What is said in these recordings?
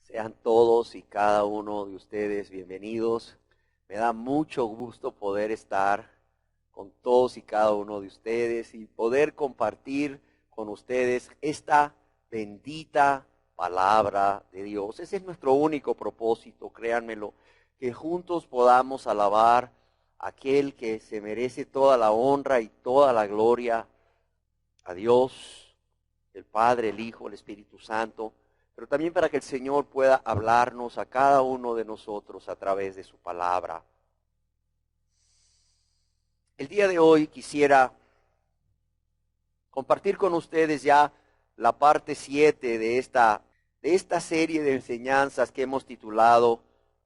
Sean todos y cada uno de ustedes bienvenidos. Me da mucho gusto poder estar con todos y cada uno de ustedes y poder compartir con ustedes esta bendita palabra de Dios. Ese es nuestro único propósito, créanmelo, que juntos podamos alabar a aquel que se merece toda la honra y toda la gloria, a Dios, el Padre, el Hijo, el Espíritu Santo, pero también para que el Señor pueda hablarnos a cada uno de nosotros a través de su palabra. El día de hoy quisiera compartir con ustedes ya la parte 7 de esta serie de enseñanzas que hemos titulado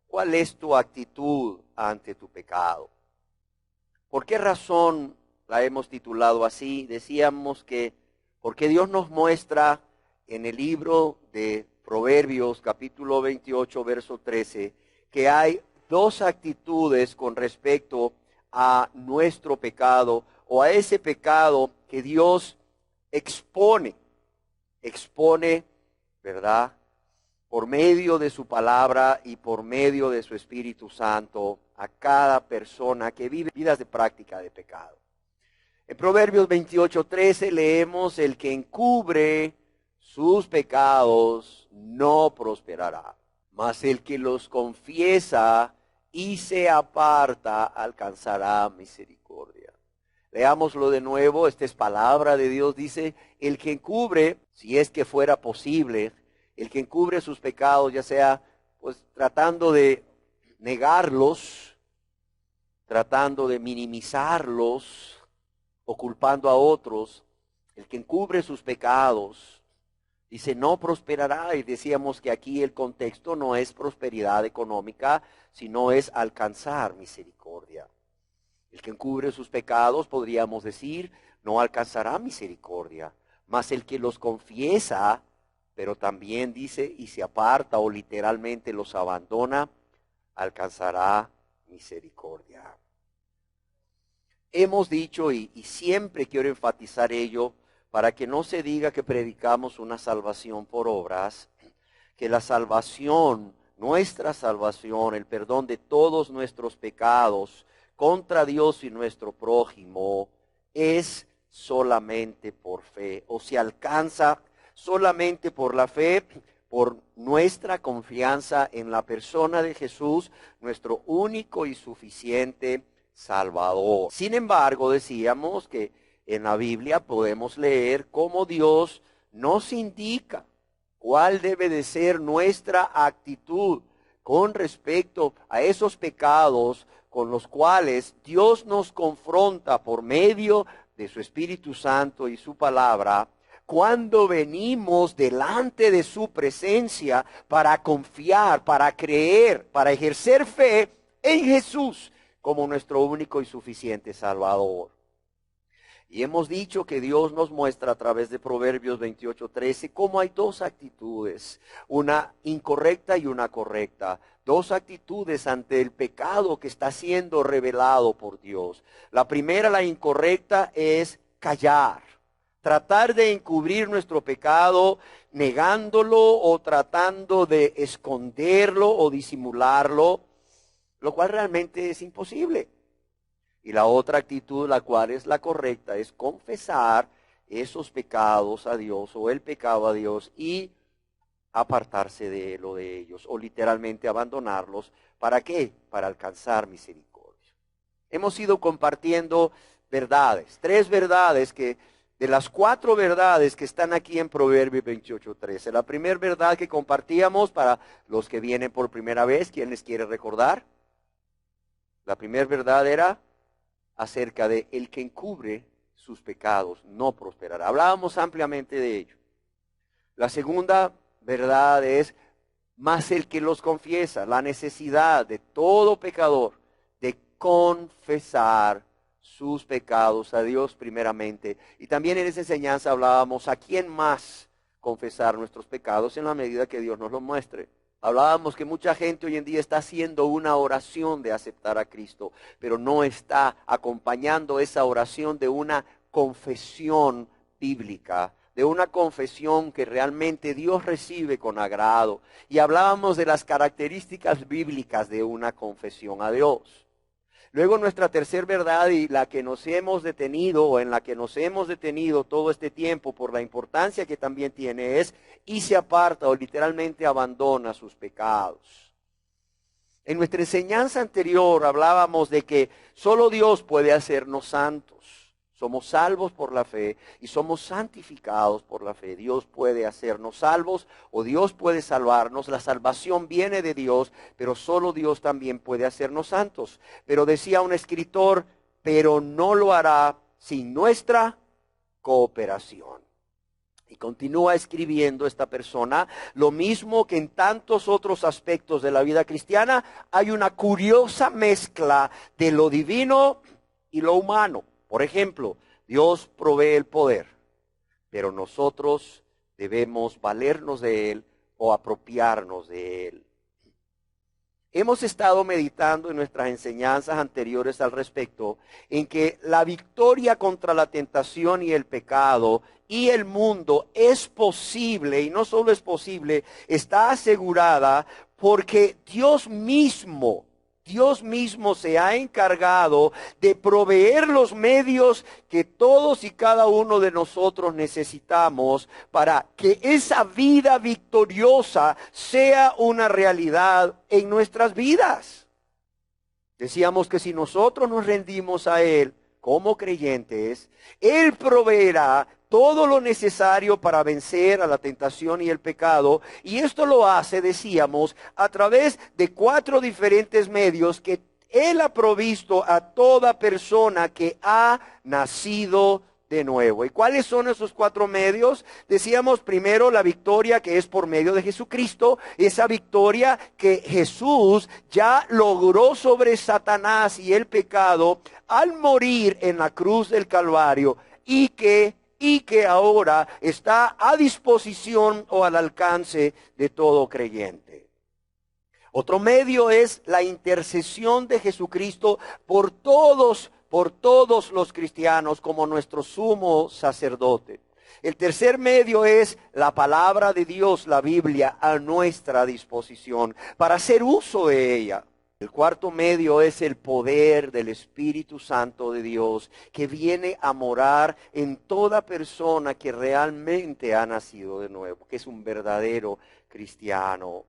¿Cuál es tu actitud ante tu pecado? ¿Por qué razón la hemos titulado así? Decíamos que porque Dios nos muestra en el libro de Proverbios, capítulo 28, verso 13, que hay dos actitudes con respecto a nuestro pecado o a ese pecado que Dios expone, ¿verdad? Por medio de su palabra y por medio de su Espíritu Santo a cada persona que vive vidas de práctica de pecado. En Proverbios 28:13 leemos: el que encubre sus pecados no prosperará, mas el que los confiesa y se aparta alcanzará misericordia. Leámoslo de nuevo, esta es palabra de Dios, dice: el que encubre, si es que fuera posible, el que encubre sus pecados, ya sea pues tratando de negarlos, tratando de minimizarlos, o culpando a otros, el que encubre sus pecados, dice, no prosperará. Y decíamos que aquí el contexto no es prosperidad económica, sino es alcanzar misericordia. El que encubre sus pecados, podríamos decir, no alcanzará misericordia, mas el que los confiesa, pero también dice, y se aparta o literalmente los abandona, alcanzará misericordia. Hemos dicho, y siempre quiero enfatizar ello, para que no se diga que predicamos una salvación por obras, que la salvación, nuestra salvación, el perdón de todos nuestros pecados contra Dios y nuestro prójimo, es solamente por fe, o se alcanza solamente por la fe, por nuestra confianza en la persona de Jesús, nuestro único y suficiente Salvador. Sin embargo, decíamos que en la Biblia podemos leer cómo Dios nos indica cuál debe de ser nuestra actitud con respecto a esos pecados con los cuales Dios nos confronta por medio de su Espíritu Santo y su palabra, cuando venimos delante de su presencia para confiar, para creer, para ejercer fe en Jesús como nuestro único y suficiente Salvador. Y hemos dicho que Dios nos muestra a través de Proverbios 28:13 cómo hay dos actitudes, una incorrecta y una correcta. Dos actitudes ante el pecado que está siendo revelado por Dios. La primera, la incorrecta, es callar. Tratar de encubrir nuestro pecado negándolo o tratando de esconderlo o disimularlo, lo cual realmente es imposible. Y la otra actitud, la cual es la correcta, es confesar esos pecados a Dios o el pecado a Dios y apartarse de él o de ellos, o literalmente abandonarlos. ¿Para qué? Para alcanzar misericordia. Hemos ido compartiendo verdades, 3 verdades que, de las 4 verdades que están aquí en Proverbios 28:13. La primera verdad que compartíamos, para los que vienen por primera vez, ¿quién les quiere recordar? La primera verdad era acerca de el que encubre sus pecados no prosperará. Hablábamos ampliamente de ello. La segunda verdad es, más el que los confiesa, la necesidad de todo pecador de confesar sus pecados a Dios primeramente. Y también en esa enseñanza hablábamos a quién más confesar nuestros pecados en la medida que Dios nos lo muestre. Hablábamos que mucha gente hoy en día está haciendo una oración de aceptar a Cristo, pero no está acompañando esa oración de una confesión bíblica, de una confesión que realmente Dios recibe con agrado. Y hablábamos de las características bíblicas de una confesión a Dios. Luego nuestra tercera verdad, y la que nos hemos detenido, o en la que nos hemos detenido todo este tiempo por la importancia que también tiene, es y se aparta o literalmente abandona sus pecados. En nuestra enseñanza anterior hablábamos de que solo Dios puede hacernos santos. Somos salvos por la fe y somos santificados por la fe. Dios puede hacernos salvos o Dios puede salvarnos. La salvación viene de Dios, pero solo Dios también puede hacernos santos. Pero decía un escritor, pero no lo hará sin nuestra cooperación. Y continúa escribiendo esta persona, lo mismo que en tantos otros aspectos de la vida cristiana, hay una curiosa mezcla de lo divino y lo humano. Por ejemplo, Dios provee el poder, pero nosotros debemos valernos de Él o apropiarnos de Él. Hemos estado meditando en nuestras enseñanzas anteriores al respecto, en que la victoria contra la tentación y el pecado y el mundo es posible, y no solo es posible, está asegurada porque Dios mismo se ha encargado de proveer los medios que todos y cada uno de nosotros necesitamos para que esa vida victoriosa sea una realidad en nuestras vidas. Decíamos que si nosotros nos rendimos a Él como creyentes, Él proveerá todo lo necesario para vencer a la tentación y el pecado. Y esto lo hace, decíamos, a través de 4 diferentes medios que Él ha provisto a toda persona que ha nacido de nuevo. ¿Y cuáles son esos 4 medios? Decíamos primero la victoria que es por medio de Jesucristo, esa victoria que Jesús ya logró sobre Satanás y el pecado al morir en la cruz del Calvario y que ahora está a disposición o al alcance de todo creyente. Otro medio es la intercesión de Jesucristo por todos los cristianos como nuestro sumo sacerdote. El tercer medio es la palabra de Dios, la Biblia, a nuestra disposición para hacer uso de ella. El cuarto medio es el poder del Espíritu Santo de Dios que viene a morar en toda persona que realmente ha nacido de nuevo, que es un verdadero cristiano.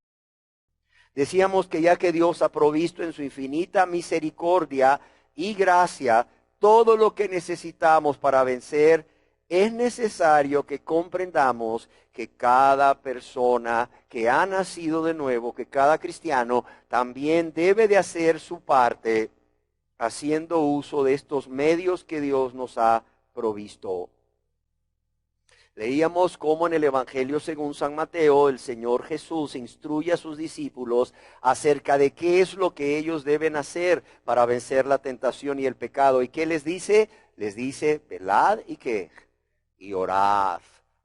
Decíamos que ya que Dios ha provisto en su infinita misericordia y gracia todo lo que necesitamos para vencer, es necesario que comprendamos que cada persona que ha nacido de nuevo, que cada cristiano también debe de hacer su parte haciendo uso de estos medios que Dios nos ha provisto. Leíamos cómo en el Evangelio según San Mateo el Señor Jesús instruye a sus discípulos acerca de qué es lo que ellos deben hacer para vencer la tentación y el pecado. ¿Y qué les dice? Les dice, velad y qué, y orad,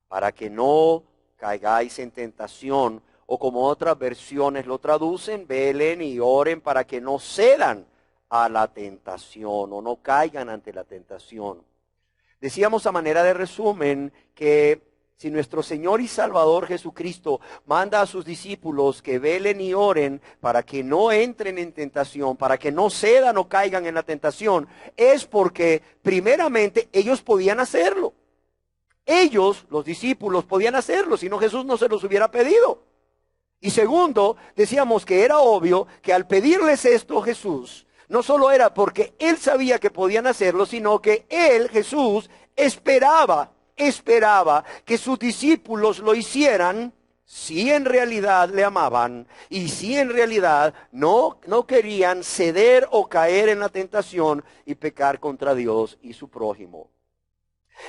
para que no caigáis en tentación. O como otras versiones lo traducen, velen y oren para que no cedan a la tentación o no caigan ante la tentación. Decíamos a manera de resumen que si nuestro Señor y Salvador Jesucristo manda a sus discípulos que velen y oren para que no entren en tentación, para que no cedan o caigan en la tentación, es porque primeramente ellos podían hacerlo. Ellos, los discípulos, podían hacerlo, si no Jesús no se los hubiera pedido. Y segundo, decíamos que era obvio que al pedirles esto Jesús, no solo era porque Él sabía que podían hacerlo, sino que Él, Jesús, esperaba que sus discípulos lo hicieran si en realidad le amaban y si en realidad no querían ceder o caer en la tentación y pecar contra Dios y su prójimo.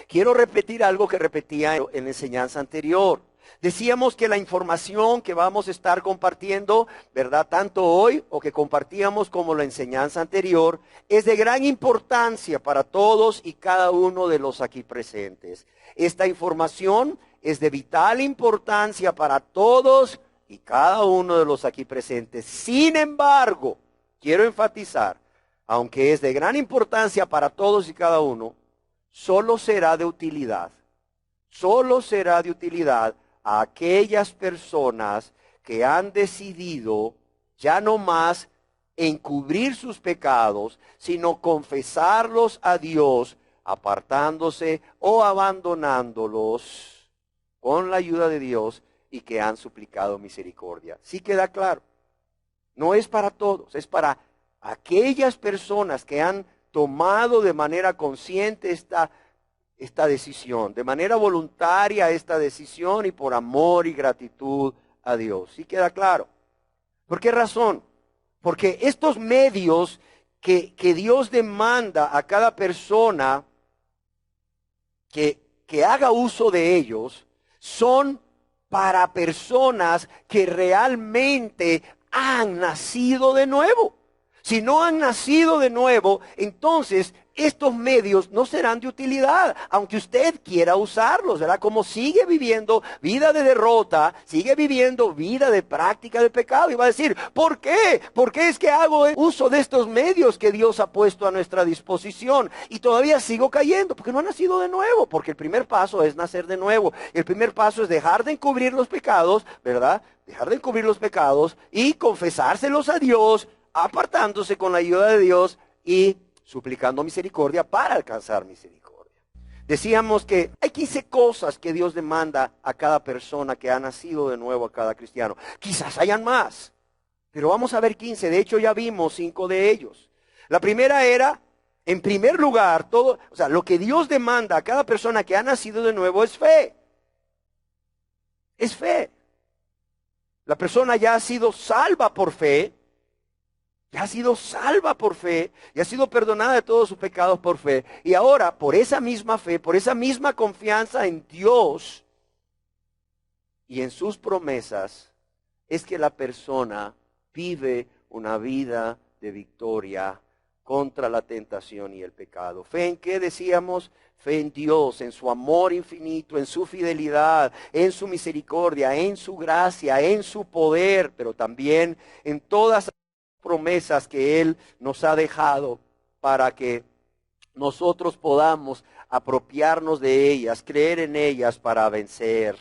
Quiero repetir algo que repetía en la enseñanza anterior. Decíamos que la información que vamos a estar compartiendo, ¿verdad? Tanto hoy o que compartíamos como la enseñanza anterior, es de gran importancia para todos y cada uno de los aquí presentes. Esta información es de vital importancia para todos y cada uno de los aquí presentes. Sin embargo, quiero enfatizar, aunque es de gran importancia para todos y cada uno, solo será de utilidad. solo será de utilidad a aquellas personas que han decidido ya no más encubrir sus pecados, sino confesarlos a Dios, apartándose o abandonándolos con la ayuda de Dios y que han suplicado misericordia. ¿Sí queda claro? No es para todos, es para aquellas personas que han tomado de manera consciente esta decisión, de manera voluntaria esta decisión y por amor y gratitud a Dios. ¿Sí queda claro? ¿Por qué razón? Porque estos medios que Dios demanda a cada persona que haga uso de ellos son para personas que realmente han nacido de nuevo. Si no han nacido de nuevo, entonces estos medios no serán de utilidad, aunque usted quiera usarlos, ¿verdad? Como sigue viviendo vida de derrota, sigue viviendo vida de práctica del pecado. Y va a decir, ¿por qué? ¿Por qué es que hago uso de estos medios que Dios ha puesto a nuestra disposición? Y todavía sigo cayendo, porque no ha nacido de nuevo, porque el primer paso es nacer de nuevo. El primer paso es dejar de encubrir los pecados, ¿verdad? Dejar de encubrir los pecados y confesárselos a Dios, apartándose con la ayuda de Dios y suplicando misericordia para alcanzar misericordia. Decíamos que hay 15 cosas que Dios demanda a cada persona que ha nacido de nuevo, a cada cristiano. Quizás hayan más, pero vamos a ver 15. De hecho, ya vimos 5 de ellos. La primera era, en primer lugar, lo que Dios demanda a cada persona que ha nacido de nuevo es fe. Es fe. La persona ya ha sido salva por fe. Ya ha sido salva por fe, y ha sido perdonada de todos sus pecados por fe. Y ahora, por esa misma fe, por esa misma confianza en Dios y en sus promesas, es que la persona vive una vida de victoria contra la tentación y el pecado. ¿Fe en qué decíamos? Fe en Dios, en su amor infinito, en su fidelidad, en su misericordia, en su gracia, en su poder, pero también en todas promesas que Él nos ha dejado para que nosotros podamos apropiarnos de ellas, creer en ellas para vencer.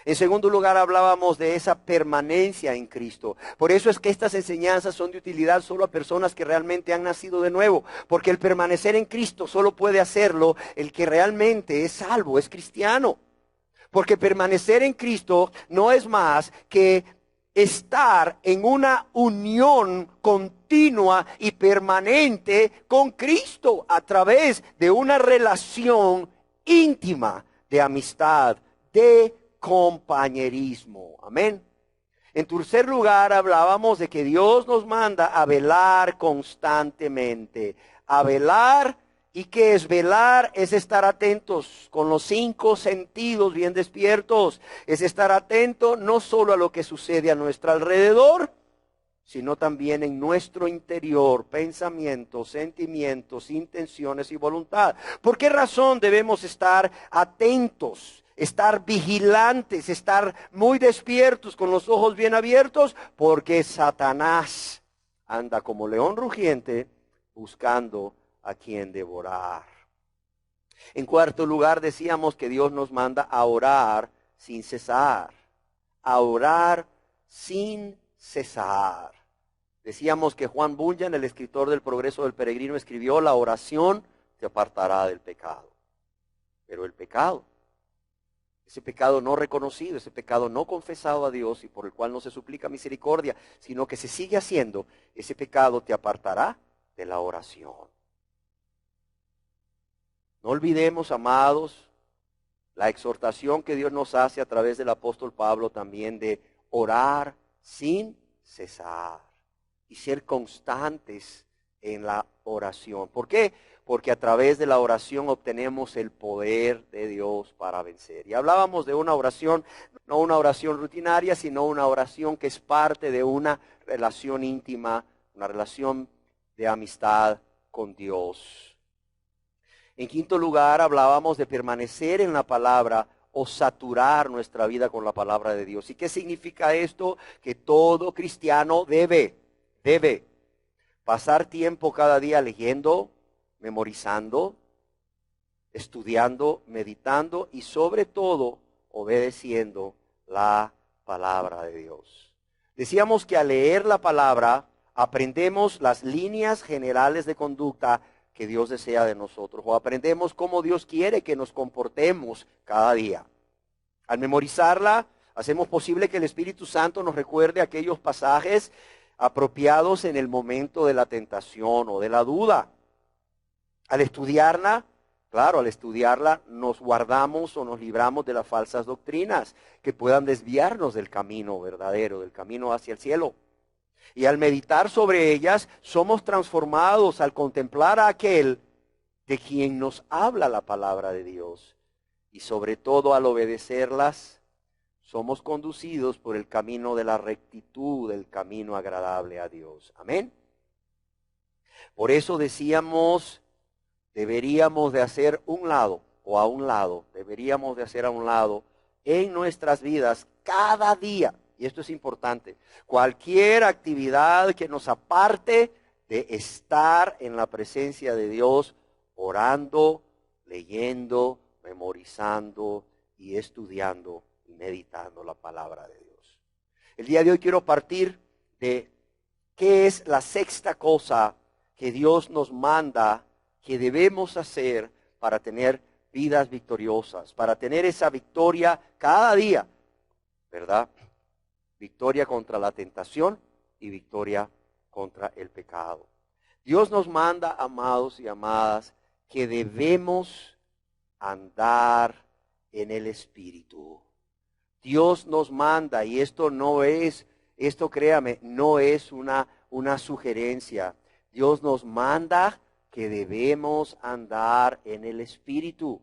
En segundo lugar, hablábamos de esa permanencia en Cristo. Por eso es que estas enseñanzas son de utilidad solo a personas que realmente han nacido de nuevo, porque el permanecer en Cristo solo puede hacerlo el que realmente es salvo, es cristiano. Porque permanecer en Cristo no es más que estar en una unión continua y permanente con Cristo a través de una relación íntima de amistad, de compañerismo. Amén. En tercer lugar, hablábamos de que Dios nos manda a velar constantemente. A velar. ¿Y qué es velar? Es estar atentos con los 5 sentidos bien despiertos. Es estar atento no solo a lo que sucede a nuestro alrededor, sino también en nuestro interior, pensamientos, sentimientos, intenciones y voluntad. ¿Por qué razón debemos estar atentos? Estar vigilantes, estar muy despiertos con los ojos bien abiertos, porque Satanás anda como león rugiente buscando a quien devorar. En cuarto lugar, decíamos que Dios nos manda a orar sin cesar. A orar sin cesar. Decíamos que Juan Bunyan, el escritor del Progreso del Peregrino, escribió: la oración te apartará del pecado. Pero el pecado, ese pecado no reconocido, ese pecado no confesado a Dios y por el cual no se suplica misericordia, sino que se sigue haciendo, ese pecado te apartará de la oración. No olvidemos, amados, la exhortación que Dios nos hace a través del apóstol Pablo también de orar sin cesar y ser constantes en la oración. ¿Por qué? Porque a través de la oración obtenemos el poder de Dios para vencer. Y hablábamos de una oración, no una oración rutinaria, sino una oración que es parte de una relación íntima, una relación de amistad con Dios. En quinto lugar, hablábamos de permanecer en la palabra o saturar nuestra vida con la palabra de Dios. ¿Y qué significa esto? Que todo cristiano debe pasar tiempo cada día leyendo, memorizando, estudiando, meditando y sobre todo obedeciendo la palabra de Dios. Decíamos que al leer la palabra aprendemos las líneas generales de conducta que Dios desea de nosotros, o aprendemos cómo Dios quiere que nos comportemos cada día. Al memorizarla, hacemos posible que el Espíritu Santo nos recuerde aquellos pasajes apropiados en el momento de la tentación o de la duda. Al estudiarla, claro, al estudiarla nos guardamos o nos libramos de las falsas doctrinas que puedan desviarnos del camino verdadero, del camino hacia el cielo. Y al meditar sobre ellas, somos transformados al contemplar a aquel de quien nos habla la palabra de Dios. Y sobre todo al obedecerlas, somos conducidos por el camino de la rectitud, el camino agradable a Dios. Amén. Por eso decíamos, deberíamos de hacer deberíamos de hacer a un lado en nuestras vidas cada día. Y esto es importante. Cualquier actividad que nos aparte de estar en la presencia de Dios, orando, leyendo, memorizando y estudiando y meditando la palabra de Dios. El día de hoy quiero partir de qué es la sexta cosa que Dios nos manda que debemos hacer para tener vidas victoriosas, para tener esa victoria cada día, ¿verdad? Victoria contra la tentación y victoria contra el pecado. Dios nos manda, amados y amadas, que debemos andar en el Espíritu. Dios nos manda, y esto créame, no es una sugerencia. Dios nos manda que debemos andar en el Espíritu.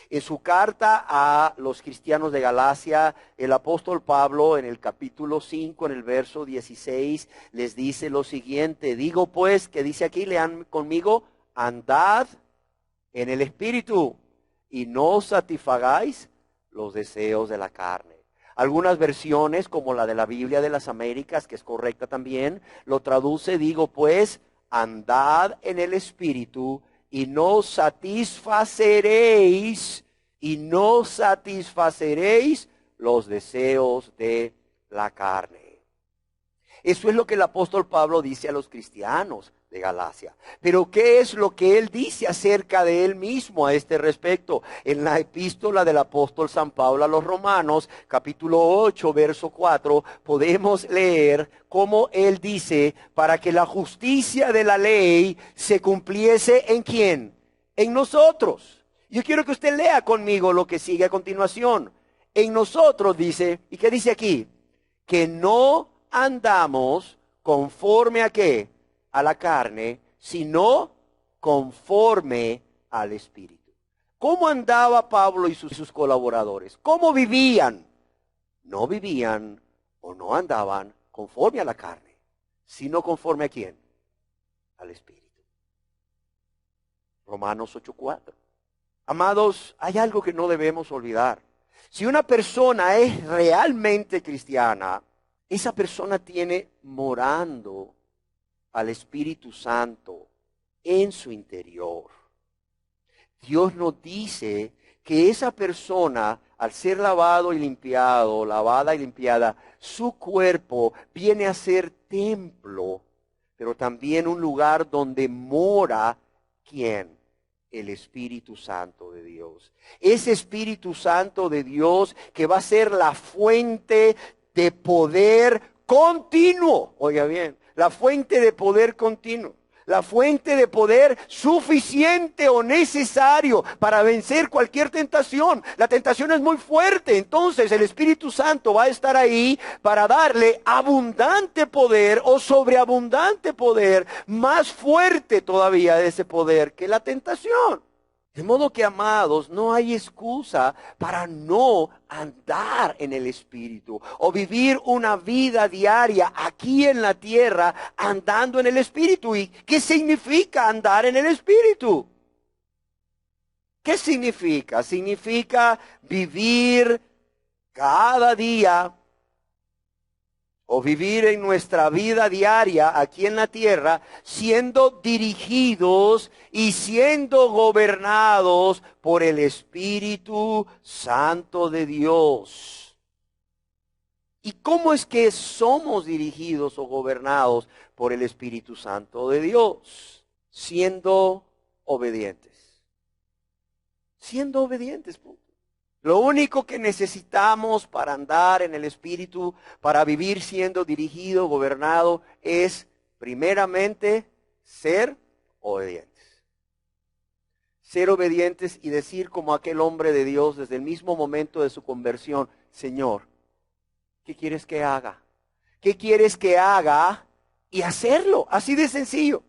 En su carta a los cristianos de Galacia, el apóstol Pablo en el capítulo 5, en el verso 16, les dice lo siguiente. Digo pues, que dice aquí, lean conmigo, andad en el Espíritu y no satisfagáis los deseos de la carne. Algunas versiones, como la de la Biblia de las Américas, que es correcta también, lo traduce, digo pues, andad en el Espíritu y no satisfaceréis los deseos de la carne. Eso es lo que el apóstol Pablo dice a los cristianos de Galacia. Pero ¿qué es lo que él dice acerca de él mismo a este respecto? En la epístola del apóstol San Pablo a los Romanos, capítulo 8, verso 4, podemos leer cómo él dice, para que la justicia de la ley se cumpliese ¿en quién? En nosotros. Yo quiero que usted lea conmigo lo que sigue a continuación. En nosotros dice, ¿y qué dice aquí? Que no andamos conforme a qué? A la carne, sino conforme al Espíritu. ¿Cómo andaba Pablo y sus colaboradores? ¿Cómo vivían? No vivían o no andaban conforme a la carne, sino conforme a quién? Al Espíritu. Romanos 8:4. Amados, hay algo que no debemos olvidar. Si una persona es realmente cristiana, esa persona tiene morando al Espíritu Santo en su interior. Dios nos dice que esa persona, al ser lavada y limpiada, su cuerpo viene a ser templo, pero también un lugar donde mora, ¿quién? El Espíritu Santo de Dios. Ese Espíritu Santo de Dios que va a ser la fuente de poder continuo. Oiga bien, la fuente de poder continuo. La fuente de poder suficiente o necesario para vencer cualquier tentación. La tentación es muy fuerte, entonces el Espíritu Santo va a estar ahí para darle abundante poder o sobreabundante poder, más fuerte todavía de ese poder que la tentación. De modo que, amados, no hay excusa para no andar en el Espíritu o vivir una vida diaria aquí en la tierra andando en el Espíritu. ¿Y qué significa andar en el Espíritu? ¿Qué significa? Significa vivir cada día o vivir en nuestra vida diaria aquí en la tierra, siendo dirigidos y siendo gobernados por el Espíritu Santo de Dios. ¿Y cómo es que somos dirigidos o gobernados por el Espíritu Santo de Dios? Siendo obedientes. Siendo obedientes, punto. Lo único que necesitamos para andar en el Espíritu, para vivir siendo dirigido, gobernado, es primeramente ser obedientes. Ser obedientes y decir como aquel hombre de Dios desde el mismo momento de su conversión: Señor, ¿qué quieres que haga? ¿Qué quieres que haga? Y hacerlo, así de sencillo.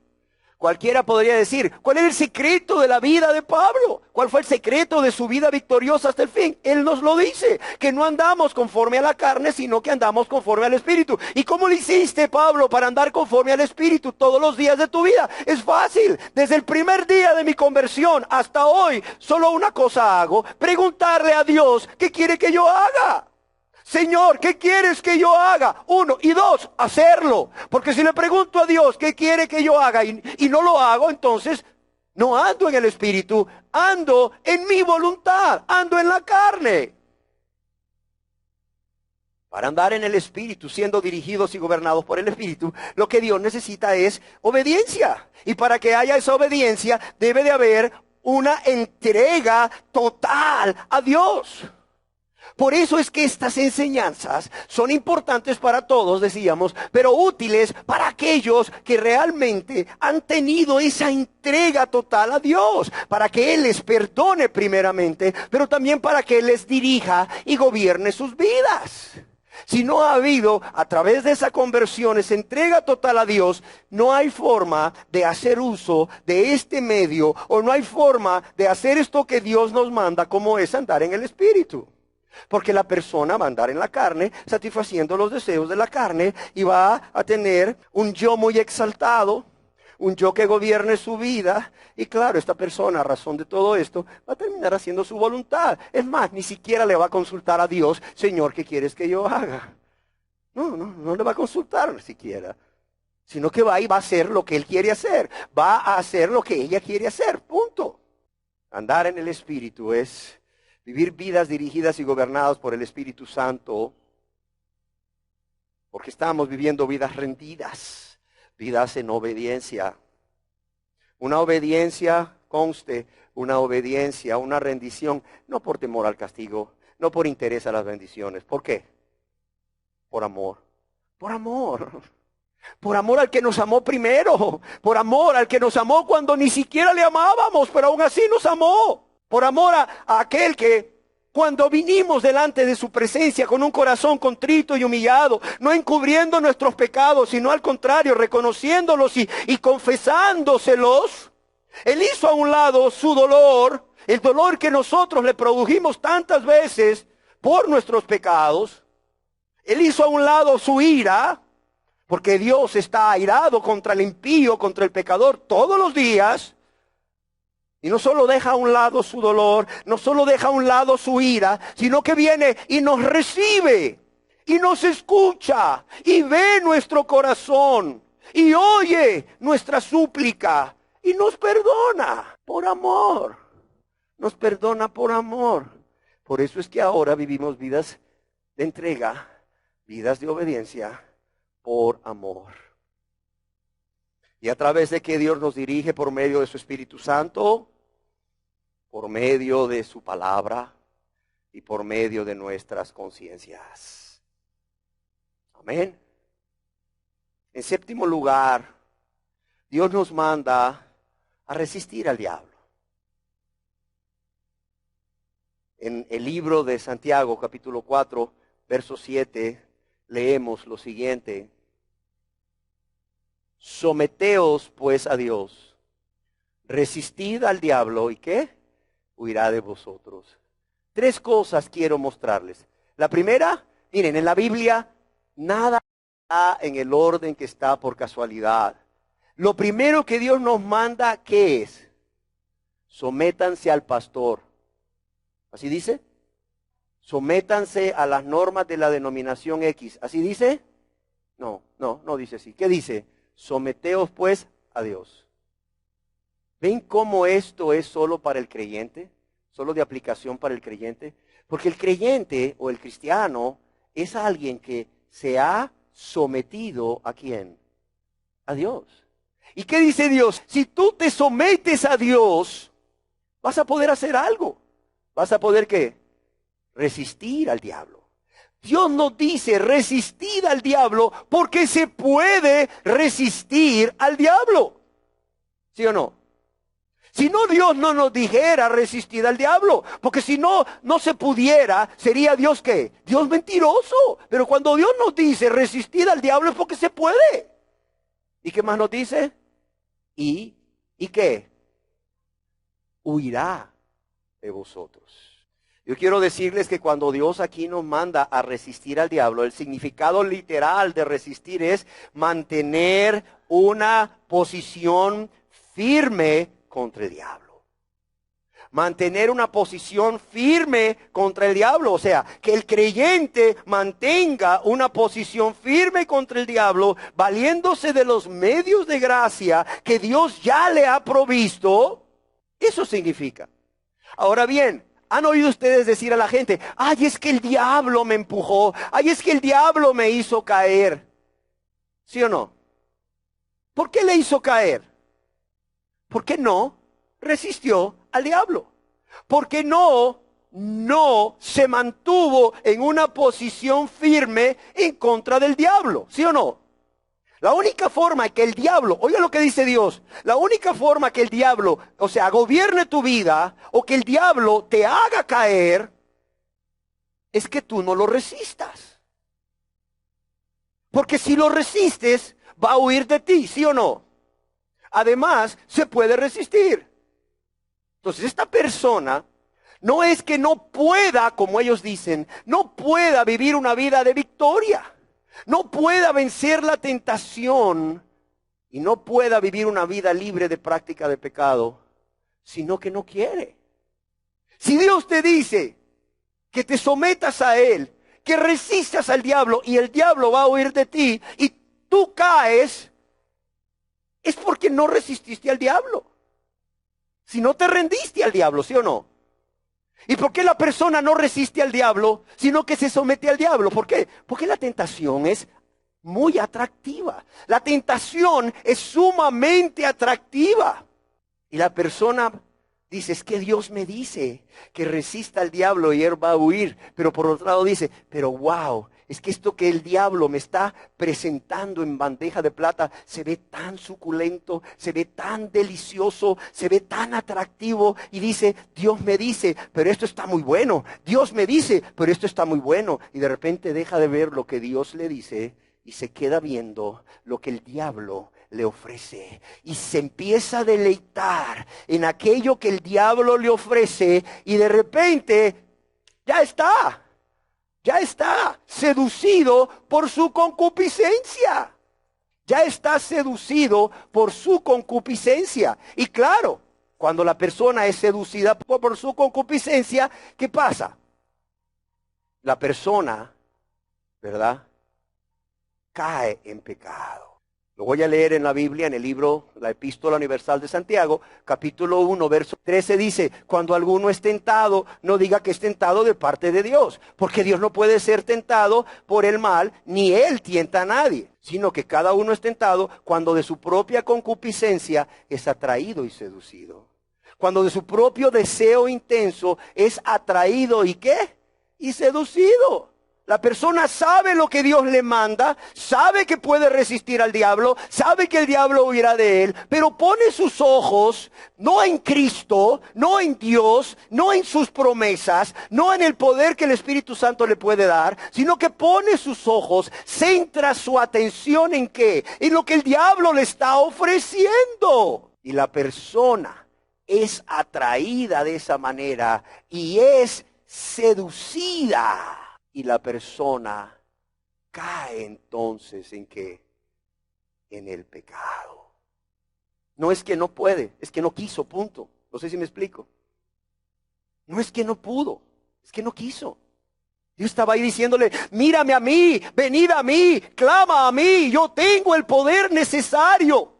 Cualquiera podría decir, ¿cuál es el secreto de la vida de Pablo? ¿Cuál fue el secreto de su vida victoriosa hasta el fin? Él nos lo dice, que no andamos conforme a la carne, sino que andamos conforme al Espíritu. ¿Y cómo lo hiciste, Pablo, para andar conforme al Espíritu todos los días de tu vida? Es fácil. Desde el primer día de mi conversión hasta hoy, solo una cosa hago: preguntarle a Dios qué quiere que yo haga. Señor, ¿qué quieres que yo haga? 1, y 2, hacerlo. Porque si le pregunto a Dios qué quiere que yo haga y no lo hago, entonces no ando en el Espíritu, ando en mi voluntad, ando en la carne. Para andar en el Espíritu, siendo dirigidos y gobernados por el Espíritu, lo que Dios necesita es obediencia. Y para que haya esa obediencia, debe de haber una entrega total a Dios. Por eso es que estas enseñanzas son importantes para todos, decíamos, pero útiles para aquellos que realmente han tenido esa entrega total a Dios, para que Él les perdone primeramente, pero también para que Él les dirija y gobierne sus vidas. Si no ha habido a través de esa conversión, esa entrega total a Dios, no hay forma de hacer uso de este medio, o no hay forma de hacer esto que Dios nos manda, como es andar en el Espíritu. Porque la persona va a andar en la carne, satisfaciendo los deseos de la carne, y va a tener un yo muy exaltado, un yo que gobierne su vida. Y claro, esta persona, a razón de todo esto, va a terminar haciendo su voluntad. Es más, ni siquiera le va a consultar a Dios: Señor, ¿qué quieres que yo haga? No le va a consultar siquiera. Sino que va y va a hacer lo que él quiere hacer. Va a hacer lo que ella quiere hacer, punto. Andar en el Espíritu es vivir vidas dirigidas y gobernadas por el Espíritu Santo, porque estamos viviendo vidas rendidas, vidas en obediencia. Una obediencia, conste, una obediencia, una rendición, no por temor al castigo, no por interés a las bendiciones. ¿Por qué? Por amor. Por amor. Por amor al que nos amó primero. Por amor al que nos amó cuando ni siquiera le amábamos, pero aún así nos amó. Por amor a aquel que, cuando vinimos delante de su presencia con un corazón contrito y humillado, no encubriendo nuestros pecados, sino al contrario, reconociéndolos y confesándoselos, Él hizo a un lado su dolor, el dolor que nosotros le produjimos tantas veces por nuestros pecados. Él hizo a un lado su ira, porque Dios está airado contra el impío, contra el pecador todos los días. Y no solo deja a un lado su dolor, no solo deja a un lado su ira, sino que viene y nos recibe, y nos escucha, y ve nuestro corazón, y oye nuestra súplica, y nos perdona por amor. Nos perdona por amor. Por eso es que ahora vivimos vidas de entrega, vidas de obediencia por amor. Y a través de que Dios nos dirige por medio de su Espíritu Santo, por medio de su palabra y por medio de nuestras conciencias. Amén. En séptimo lugar, Dios nos manda a resistir al diablo. En el libro de Santiago, capítulo 4, verso 7, leemos lo siguiente: someteos pues a Dios, resistid al diablo, ¿y qué? Huirá de vosotros. 3 cosas quiero mostrarles. La primera, miren, en la Biblia nada está en el orden que está por casualidad. Lo primero que Dios nos manda, ¿qué es? Sométanse al pastor. ¿Así dice? Sométanse a las normas de la denominación X. ¿Así dice? No dice así. ¿Qué dice? Someteos pues a Dios. ¿Ven cómo esto es solo para el creyente? Solo de aplicación para el creyente. Porque el creyente o el cristiano es alguien que se ha sometido ¿a quién? A Dios. ¿Y qué dice Dios? Si tú te sometes a Dios, vas a poder hacer algo. ¿Vas a poder qué? Resistir al diablo. Dios nos dice resistir al diablo porque se puede resistir al diablo. ¿Sí o no? Si no, Dios no nos dijera resistir al diablo. Porque si no, no se pudiera, sería Dios ¿qué? Dios mentiroso. Pero cuando Dios nos dice resistir al diablo es porque se puede. ¿Y qué más nos dice? ¿Y qué? Huirá de vosotros. Yo quiero decirles que cuando Dios aquí nos manda a resistir al diablo, el significado literal de resistir es mantener una posición firme contra el diablo. Mantener una posición firme contra el diablo. O sea, que el creyente mantenga una posición firme contra el diablo, valiéndose de los medios de gracia que Dios ya le ha provisto. Eso significa. Ahora bien, ¿han oído ustedes decir a la gente, ay, es que el diablo me empujó, ay, es que el diablo me hizo caer? ¿Sí o no? ¿Por qué le hizo caer? ¿Por qué no resistió al diablo? ¿Por qué no se mantuvo en una posición firme en contra del diablo? ¿Sí o no? La única forma que el diablo, oiga lo que dice Dios, la única forma que el diablo, o sea, gobierne tu vida o que el diablo te haga caer, es que tú no lo resistas. Porque si lo resistes, va a huir de ti, ¿sí o no? Además, se puede resistir. Entonces, esta persona no es que no pueda, como ellos dicen, no pueda vivir una vida de victoria. No pueda vencer la tentación y no pueda vivir una vida libre de práctica de pecado, sino que no quiere. Si Dios te dice que te sometas a Él, que resistas al diablo y el diablo va a huir de ti y tú caes, es porque no resististe al diablo. Si no te rendiste al diablo, ¿sí o no? ¿Y por qué la persona no resiste al diablo, sino que se somete al diablo? ¿Por qué? Porque la tentación es muy atractiva. La tentación es sumamente atractiva. Y la persona dice, es que Dios me dice que resista al diablo y él va a huir. Pero por otro lado dice, pero wow, es que esto que el diablo me está presentando en bandeja de plata se ve tan suculento, se ve tan delicioso, se ve tan atractivo. Y dice, Dios me dice, pero esto está muy bueno. Dios me dice, pero esto está muy bueno. Y de repente deja de ver lo que Dios le dice y se queda viendo lo que el diablo le ofrece. Y se empieza a deleitar en aquello que el diablo le ofrece y de repente ya está seducido por su concupiscencia. Ya está seducido por su concupiscencia. Y claro, cuando la persona es seducida por su concupiscencia, ¿qué pasa? La persona, ¿verdad?, cae en pecado. Lo voy a leer en la Biblia, en el libro, la Epístola Universal de Santiago, capítulo 1, verso 13 dice, cuando alguno es tentado, no diga que es tentado de parte de Dios, porque Dios no puede ser tentado por el mal, ni Él tienta a nadie, sino que cada uno es tentado cuando de su propia concupiscencia es atraído y seducido. Cuando de su propio deseo intenso es atraído y ¿qué? Y seducido. La persona sabe lo que Dios le manda, sabe que puede resistir al diablo, sabe que el diablo huirá de él, pero pone sus ojos no en Cristo, no en Dios, no en sus promesas, no en el poder que el Espíritu Santo le puede dar, sino que pone sus ojos, centra su atención en ¿qué? En lo que el diablo le está ofreciendo. Y la persona es atraída de esa manera y es seducida. Y la persona cae entonces ¿en qué? En el pecado. No es que no puede, es que no quiso, punto. No sé si me explico. No es que no pudo, es que no quiso. Dios estaba ahí diciéndole, mírame a mí, venid a mí, clama a mí, yo tengo el poder necesario.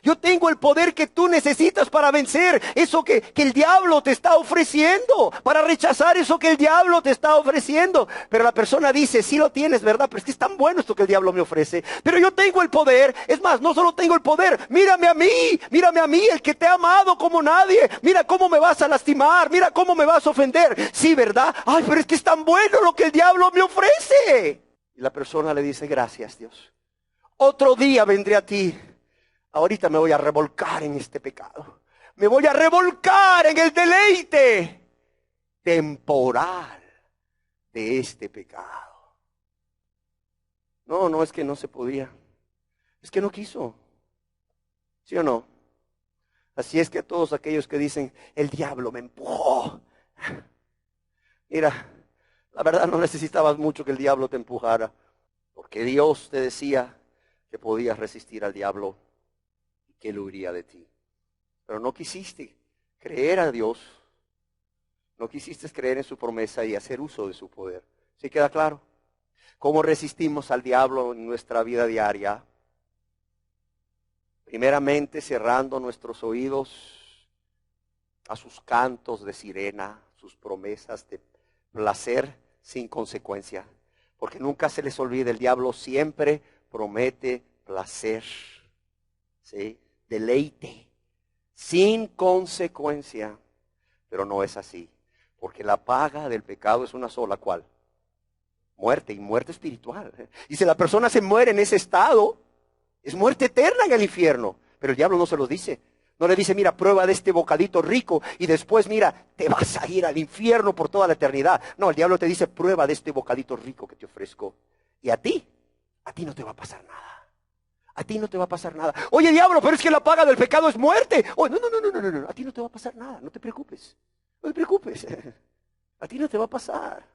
Yo tengo el poder que tú necesitas para vencer eso que el diablo te está ofreciendo, para rechazar eso que el diablo te está ofreciendo. Pero la persona dice, sí lo tienes, ¿verdad? Pero es que es tan bueno esto que el diablo me ofrece. Pero yo tengo el poder, es más, no solo tengo el poder, mírame a mí, el que te ha amado como nadie. Mira cómo me vas a lastimar, mira cómo me vas a ofender. Sí, ¿verdad? Ay, pero es que es tan bueno lo que el diablo me ofrece. Y la persona le dice, gracias, Dios. Otro día vendré a ti. Ahorita me voy a revolcar en este pecado. Me voy a revolcar en el deleite temporal de este pecado. No es que no se podía. Es que no quiso. ¿Sí o no? Así es que a todos aquellos que dicen, el diablo me empujó. Mira, la verdad no necesitabas mucho que el diablo te empujara. Porque Dios te decía que podías resistir al diablo. Que él huiría de ti. Pero no quisiste creer a Dios. No quisiste creer en su promesa y hacer uso de su poder. ¿Sí queda claro? ¿Cómo resistimos al diablo en nuestra vida diaria? Primeramente cerrando nuestros oídos a sus cantos de sirena, sus promesas de placer sin consecuencia. Porque nunca se les olvide, el diablo siempre promete placer. ¿Sí? Deleite, sin consecuencia, pero no es así, porque la paga del pecado es una sola, ¿cuál? Muerte, y muerte espiritual. Y si la persona se muere en ese estado, es muerte eterna en el infierno, pero el diablo no se los dice. No le dice, mira, prueba de este bocadito rico y después, mira, te vas a ir al infierno por toda la eternidad. No, el diablo te dice, prueba de este bocadito rico que te ofrezco. Y a ti no te va a pasar nada. A ti no te va a pasar nada. Oye, diablo, pero es que la paga del pecado es muerte. Oh, no. A ti no te va a pasar nada. No te preocupes. No te preocupes. A ti no te va a pasar.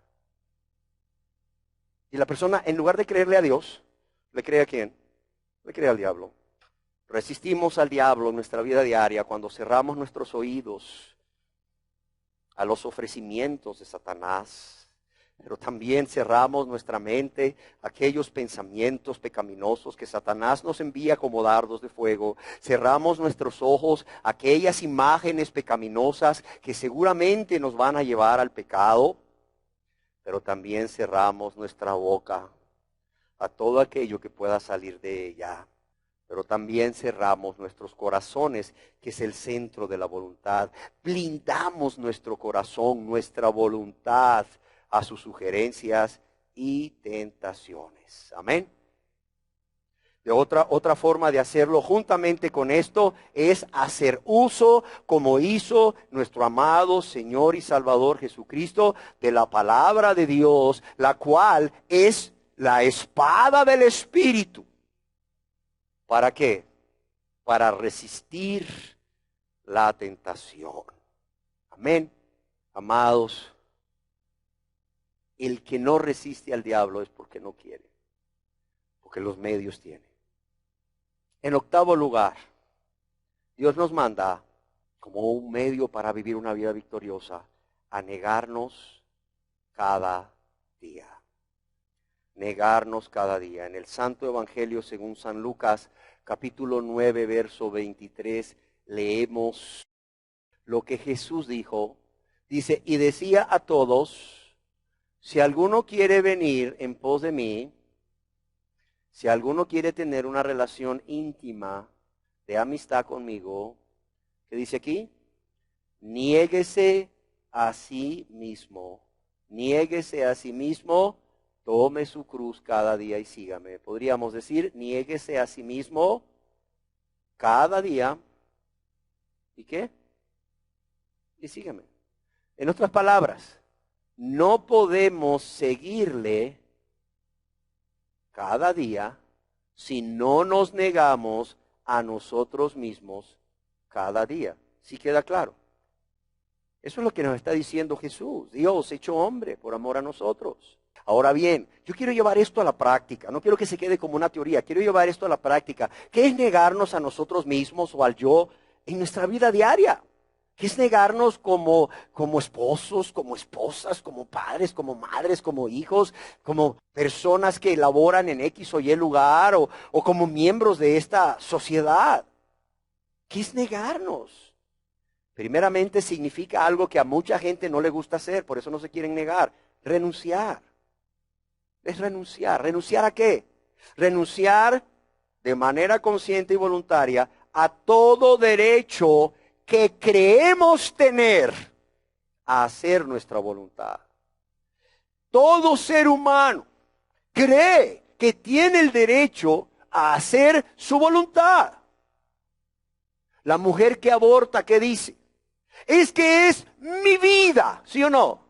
Y la persona, en lugar de creerle a Dios, ¿le cree a quién? Le cree al diablo. Resistimos al diablo en nuestra vida diaria cuando cerramos nuestros oídos a los ofrecimientos de Satanás. Pero también cerramos nuestra mente a aquellos pensamientos pecaminosos que Satanás nos envía como dardos de fuego. Cerramos nuestros ojos a aquellas imágenes pecaminosas que seguramente nos van a llevar al pecado. Pero también cerramos nuestra boca a todo aquello que pueda salir de ella. Pero también cerramos nuestros corazones, que es el centro de la voluntad. Blindamos nuestro corazón, nuestra voluntad, a sus sugerencias y tentaciones. Amén. De otra forma de hacerlo juntamente con esto es hacer uso, como hizo nuestro amado Señor y Salvador Jesucristo, de la palabra de Dios, la cual es la espada del Espíritu. ¿Para qué? Para resistir la tentación. Amén. Amados, el que no resiste al diablo es porque no quiere, porque los medios tiene. En octavo lugar, Dios nos manda como un medio para vivir una vida victoriosa a negarnos cada día. Negarnos cada día. En el Santo Evangelio según San Lucas, capítulo 9, verso 23, leemos lo que Jesús dijo. Dice, y decía a todos, si alguno quiere venir en pos de mí, si alguno quiere tener una relación íntima de amistad conmigo, ¿qué dice aquí? Niéguese a sí mismo. Niéguese a sí mismo, tome su cruz cada día y sígame. Podríamos decir, niéguese a sí mismo cada día. ¿Y qué? Y sígame. En otras palabras, no podemos seguirle cada día si no nos negamos a nosotros mismos cada día. ¿Sí queda claro? Eso es lo que nos está diciendo Jesús, Dios hecho hombre por amor a nosotros. Ahora bien, yo quiero llevar esto a la práctica, no quiero que se quede como una teoría, quiero llevar esto a la práctica. ¿Qué es negarnos a nosotros mismos o al yo en nuestra vida diaria? ¿Qué es negarnos como esposos, como esposas, como padres, como madres, como hijos, como personas que laboran en X o Y lugar o como miembros de esta sociedad? ¿Qué es negarnos? Primeramente significa algo que a mucha gente no le gusta hacer, por eso no se quieren negar. Renunciar. Es renunciar. ¿Renunciar a qué? Renunciar de manera consciente y voluntaria a todo derecho que creemos tener a hacer nuestra voluntad. Todo ser humano cree que tiene el derecho a hacer su voluntad. La mujer que aborta, ¿qué dice? Es que es mi vida, ¿sí o no?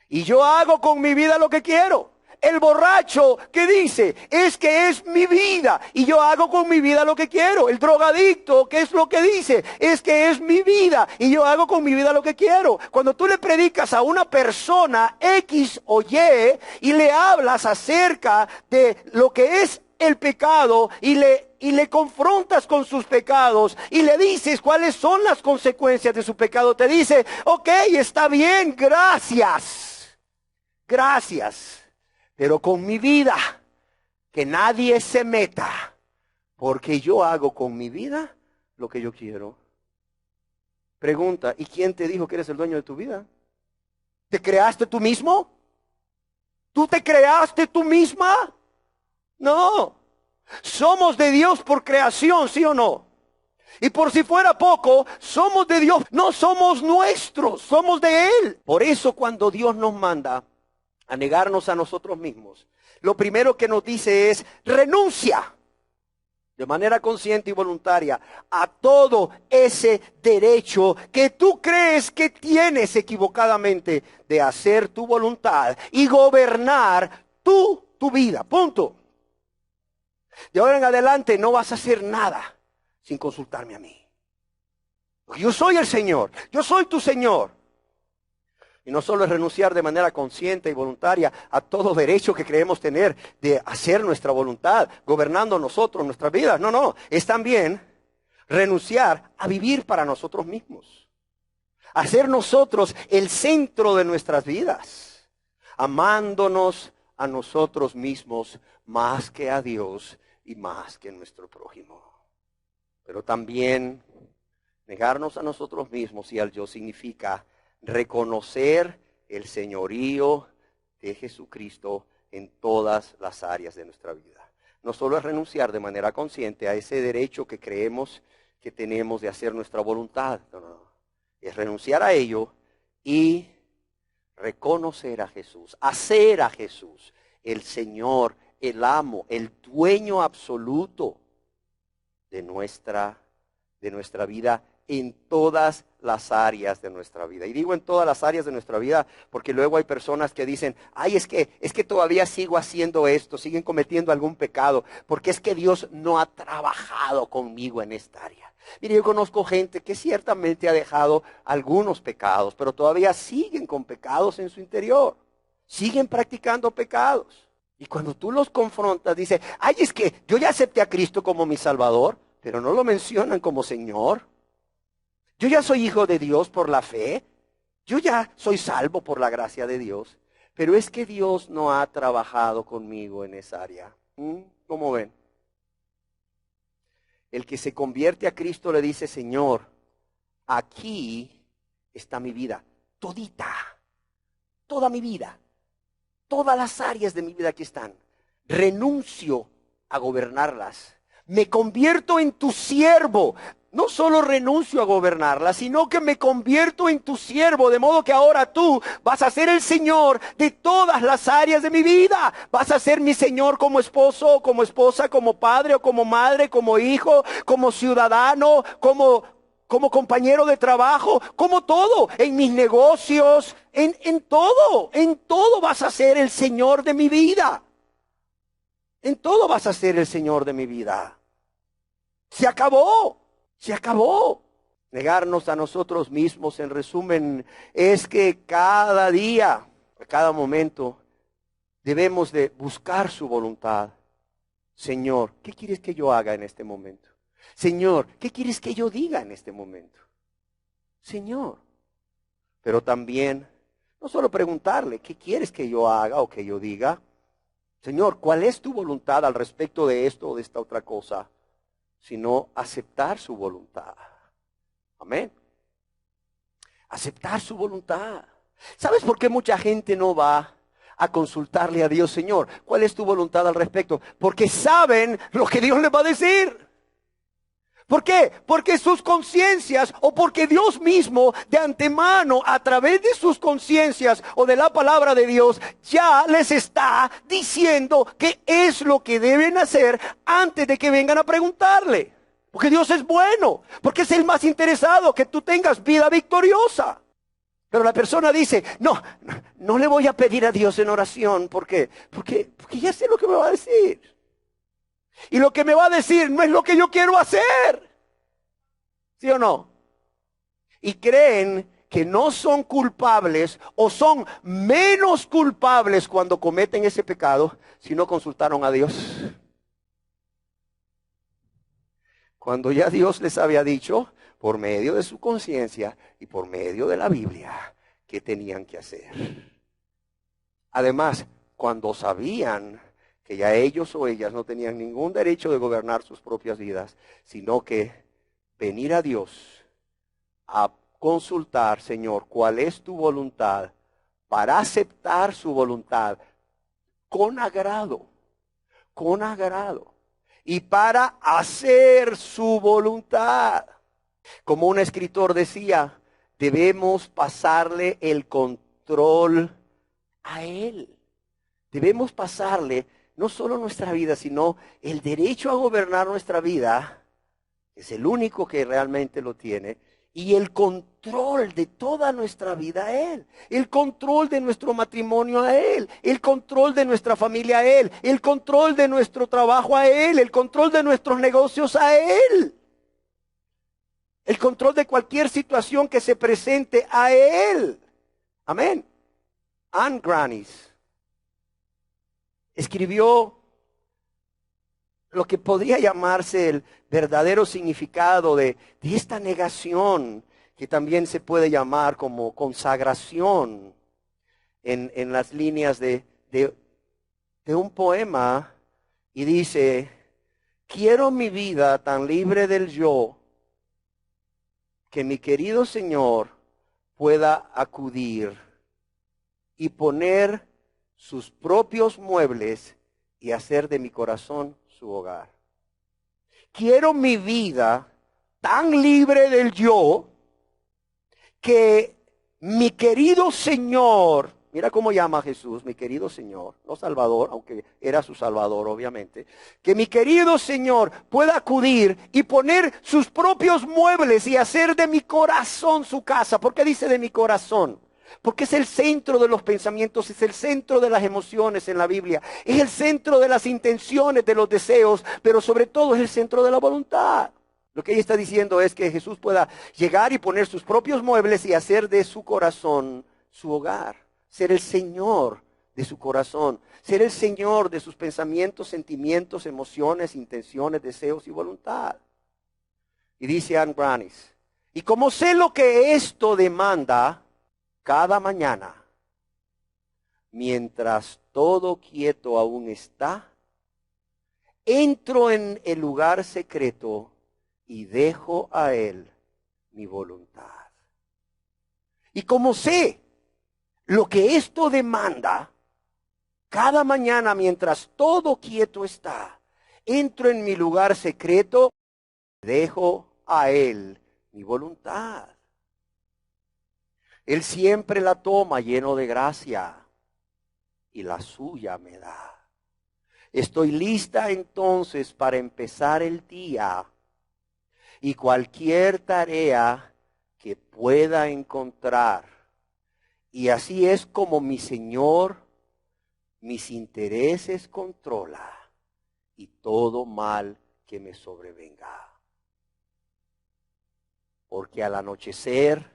Y yo hago con mi vida lo que quiero. El borracho, ¿qué dice? Es que es mi vida y yo hago con mi vida lo que quiero. El drogadicto, ¿qué es lo que dice? Es que es mi vida y yo hago con mi vida lo que quiero. Cuando tú le predicas a una persona X o Y le hablas acerca de lo que es el pecado y le confrontas con sus pecados y le dices cuáles son las consecuencias de su pecado, te dice, ok, está bien, gracias, pero con mi vida, que nadie se meta, porque yo hago con mi vida lo que yo quiero. Pregunta, ¿y quién te dijo que eres el dueño de tu vida? ¿Te creaste tú mismo? ¿Tú te creaste tú misma? No. Somos de Dios por creación, ¿sí o no? Y por si fuera poco, somos de Dios, no somos nuestros, somos de Él. Por eso cuando Dios nos manda a negarnos a nosotros mismos, lo primero que nos dice es, renuncia de manera consciente y voluntaria a todo ese derecho que tú crees que tienes equivocadamente de hacer tu voluntad y gobernar tu vida. Punto. De ahora en adelante no vas a hacer nada sin consultarme a mí. Porque yo soy el Señor, yo soy tu Señor. Y no solo es renunciar de manera consciente y voluntaria a todo derecho que creemos tener de hacer nuestra voluntad, gobernando nosotros nuestras vidas. No, es también renunciar a vivir para nosotros mismos. Hacer nosotros el centro de nuestras vidas, amándonos a nosotros mismos más que a Dios y más que a nuestro prójimo. Pero también negarnos a nosotros mismos y al yo significa reconocer el señorío de Jesucristo en todas las áreas de nuestra vida. No solo es renunciar de manera consciente a ese derecho que creemos que tenemos de hacer nuestra voluntad. No. Es renunciar a ello y reconocer a Jesús, hacer a Jesús el Señor, el amo, el dueño absoluto de nuestra vida en todas las áreas de nuestra vida. Y digo en todas las áreas de nuestra vida porque luego hay personas que dicen, ay, es que todavía sigo haciendo esto, siguen cometiendo algún pecado, porque es que Dios no ha trabajado conmigo en esta área. Mire, yo conozco gente que ciertamente ha dejado algunos pecados, pero todavía siguen con pecados en su interior, siguen practicando pecados. Y cuando tú los confrontas, dice, ay, es que yo ya acepté a Cristo como mi Salvador, pero no lo mencionan como Señor. Yo ya soy hijo de Dios por la fe. Yo ya soy salvo por la gracia de Dios. Pero es que Dios no ha trabajado conmigo en esa área. ¿Cómo ven? El que se convierte a Cristo le dice, Señor, aquí está mi vida, todita, toda mi vida, todas las áreas de mi vida aquí están. Renuncio a gobernarlas. Me convierto en tu siervo. No solo renuncio a gobernarlas, sino que me convierto en tu siervo, de modo que ahora tú vas a ser el Señor de todas las áreas de mi vida. Vas a ser mi Señor como esposo, como esposa, como padre o como madre, como hijo, como ciudadano, como compañero de trabajo, como todo, en mis negocios, en todo vas a ser el Señor de mi vida. En todo vas a ser el Señor de mi vida. Se acabó. Negarnos a nosotros mismos, en resumen, es que cada día, a cada momento, debemos de buscar su voluntad. Señor, ¿qué quieres que yo haga en este momento? Señor, ¿qué quieres que yo diga en este momento? Señor. Pero también, no solo preguntarle, ¿qué quieres que yo haga o que yo diga? Señor, ¿cuál es tu voluntad al respecto de esto o de esta otra cosa? Sino aceptar su voluntad. Amén. Aceptar su voluntad. ¿Sabes por qué mucha gente no va a consultarle a Dios, Señor? ¿Cuál es tu voluntad al respecto? Porque saben lo que Dios les va a decir. ¿Por qué? Porque sus conciencias o porque Dios mismo de antemano a través de sus conciencias o de la palabra de Dios ya les está diciendo qué es lo que deben hacer antes de que vengan a preguntarle. Porque Dios es bueno, porque es el más interesado que tú tengas vida victoriosa. Pero la persona dice, no le voy a pedir a Dios en oración. ¿Por qué? Porque ya sé lo que me va a decir. Y lo que me va a decir no es lo que yo quiero hacer. ¿Sí o no? Y creen que no son culpables o son menos culpables cuando cometen ese pecado si no consultaron a Dios. Cuando ya Dios les había dicho, por medio de su conciencia y por medio de la Biblia, qué tenían que hacer. Además, cuando sabían que ya ellos o ellas no tenían ningún derecho de gobernar sus propias vidas, sino que venir a Dios a consultar, Señor, cuál es tu voluntad, para aceptar su voluntad con agrado, y para hacer su voluntad. Como un escritor decía, debemos pasarle el control a Él. Debemos pasarle no solo nuestra vida, sino el derecho a gobernar nuestra vida. Es el único que realmente lo tiene. Y el control de toda nuestra vida a Él. El control de nuestro matrimonio a Él. El control de nuestra familia a Él. El control de nuestro trabajo a Él. El control de nuestros negocios a Él. El control de cualquier situación que se presente a Él. Amén. Anne Granis escribió lo que podría llamarse el verdadero significado de esta negación, que también se puede llamar como consagración en las líneas de un poema, y dice, quiero mi vida tan libre del yo, que mi querido Señor pueda acudir y poner sus propios muebles y hacer de mi corazón su hogar. Quiero mi vida tan libre del yo que mi querido Señor, mira cómo llama a Jesús, mi querido Señor, no Salvador, aunque era su Salvador obviamente, que mi querido Señor pueda acudir y poner sus propios muebles y hacer de mi corazón su casa. ¿Por qué dice de mi corazón? Porque es el centro de los pensamientos, es el centro de las emociones en la Biblia, es el centro de las intenciones, de los deseos, pero sobre todo es el centro de la voluntad. Lo que ella está diciendo es que Jesús pueda llegar y poner sus propios muebles y hacer de su corazón su hogar, ser el Señor de su corazón, ser el Señor de sus pensamientos, sentimientos, emociones, intenciones, deseos y voluntad. Y dice Anne Granis, y como sé lo que esto demanda, cada mañana, mientras todo quieto aún está, entro en el lugar secreto y dejo a Él mi voluntad. Y como sé lo que esto demanda, cada mañana mientras todo quieto está, entro en mi lugar secreto y dejo a Él mi voluntad. Él siempre la toma lleno de gracia y la suya me da. Estoy lista entonces para empezar el día y cualquier tarea que pueda encontrar. Y así es como mi Señor mis intereses controla y todo mal que me sobrevenga. Porque al anochecer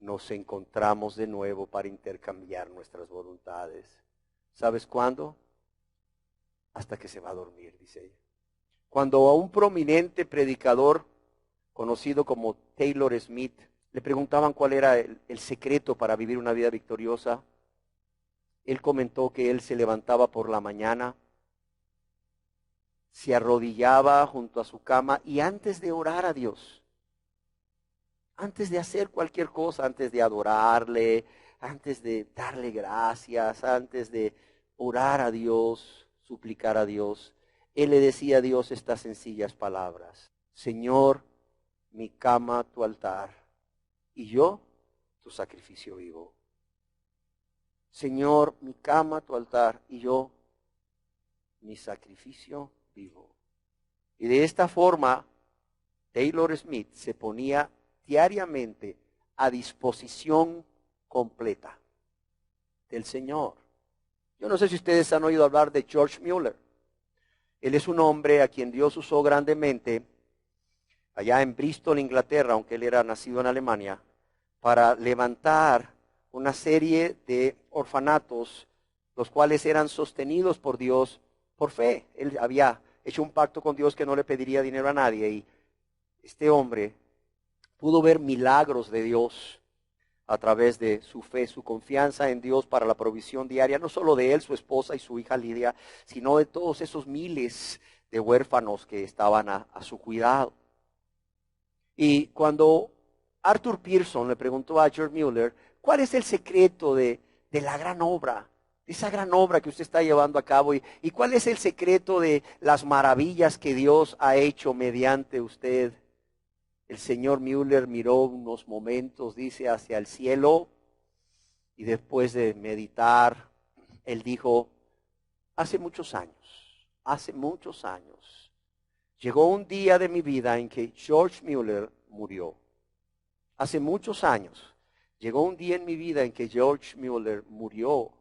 nos encontramos de nuevo para intercambiar nuestras voluntades. ¿Sabes cuándo? Hasta que se va a dormir, dice ella. Cuando a un prominente predicador conocido como Taylor Smith, le preguntaban cuál era el secreto para vivir una vida victoriosa. Él comentó que él se levantaba por la mañana, se arrodillaba junto a su cama y antes de orar a Dios, antes de hacer cualquier cosa, antes de adorarle, antes de darle gracias, antes de orar a Dios, suplicar a Dios, él le decía a Dios estas sencillas palabras: Señor, mi cama, tu altar, y yo, tu sacrificio vivo. Señor, mi cama, tu altar, y yo, mi sacrificio vivo. Y de esta forma, Taylor Smith se ponía diariamente a disposición completa del Señor. Yo no sé si ustedes han oído hablar de George Mueller. Él es un hombre a quien Dios usó grandemente allá en Bristol, Inglaterra, aunque él era nacido en Alemania, para levantar una serie de orfanatos, los cuales eran sostenidos por Dios por fe. Él había hecho un pacto con Dios que no le pediría dinero a nadie, y este hombre pudo ver milagros de Dios a través de su fe, su confianza en Dios para la provisión diaria, no solo de él, su esposa y su hija Lidia, sino de todos esos miles de huérfanos que estaban a su cuidado. Y cuando Arthur Pearson le preguntó a George Mueller, ¿cuál es el secreto de la gran obra? Esa gran obra que usted está llevando a cabo, y cuál es el secreto de las maravillas que Dios ha hecho mediante usted. El señor Mueller miró unos momentos, dice, hacia el cielo, y después de meditar, él dijo: hace muchos años, llegó un día de mi vida en que George Mueller murió. Hace muchos años, llegó un día en mi vida en que George Mueller murió.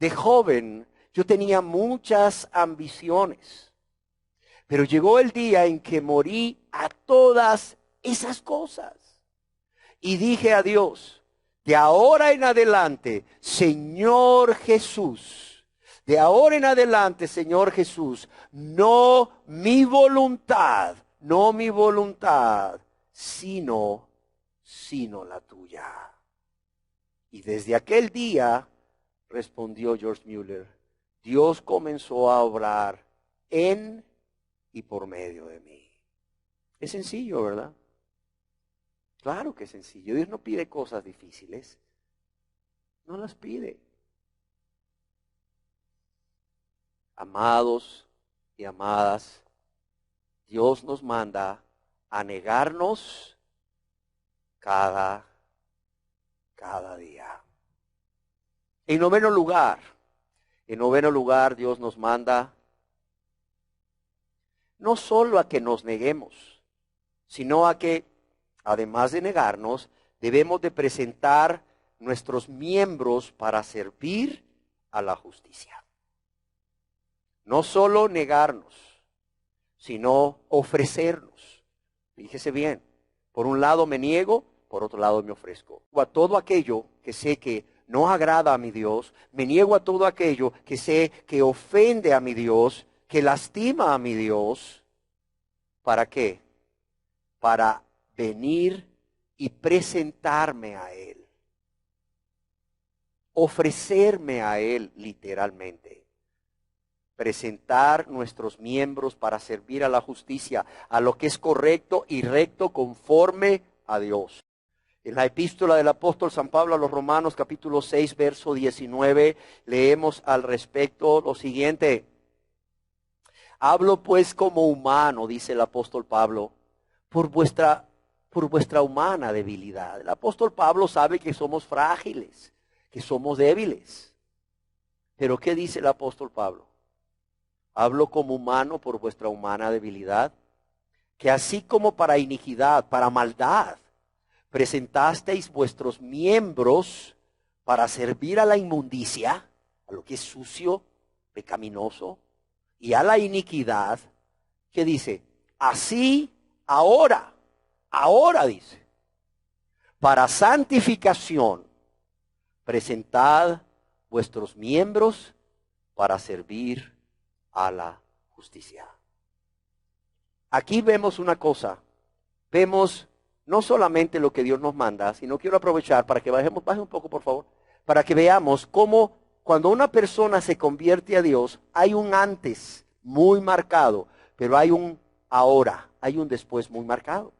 De joven, yo tenía muchas ambiciones, pero llegó el día en que morí a todas esas cosas. Y dije a Dios: de ahora en adelante, Señor Jesús, de ahora en adelante, Señor Jesús, no mi voluntad, sino la tuya. Y desde aquel día, respondió George Mueller, Dios comenzó a obrar en y por medio de mí. Es sencillo, ¿verdad? Claro que es sencillo. Dios no pide cosas difíciles. No las pide. Amados y amadas, Dios nos manda a negarnos cada día. En noveno lugar, Dios nos manda no solo a que nos neguemos, sino a que, además de negarnos, debemos de presentar nuestros miembros para servir a la justicia. No solo negarnos, sino ofrecernos. Fíjese bien, por un lado me niego, por otro lado me ofrezco. A todo aquello que sé que no agrada a mi Dios, me niego a todo aquello que sé que ofende a mi Dios, que lastima a mi Dios. ¿Para qué? Para venir y presentarme a Él. Ofrecerme a Él literalmente. Presentar nuestros miembros para servir a la justicia, a lo que es correcto y recto conforme a Dios. En la epístola del apóstol San Pablo a los Romanos, capítulo 6, verso 19, leemos al respecto lo siguiente. Hablo pues como humano, dice el apóstol Pablo, por vuestra humana debilidad. El apóstol Pablo sabe que somos frágiles, que somos débiles. Pero ¿qué dice el apóstol Pablo? Hablo como humano por vuestra humana debilidad, que así como para iniquidad, para maldad, presentasteis vuestros miembros para servir a la inmundicia, a lo que es sucio, pecaminoso, y a la iniquidad, ¿qué dice? Así ahora dice, para santificación, presentad vuestros miembros para servir a la justicia. Aquí vemos una cosa vemos no solamente lo que Dios nos manda, sino quiero aprovechar para que baje un poco, por favor, para que veamos cómo cuando una persona se convierte a Dios, hay un antes muy marcado, pero hay un ahora, hay un después muy marcado.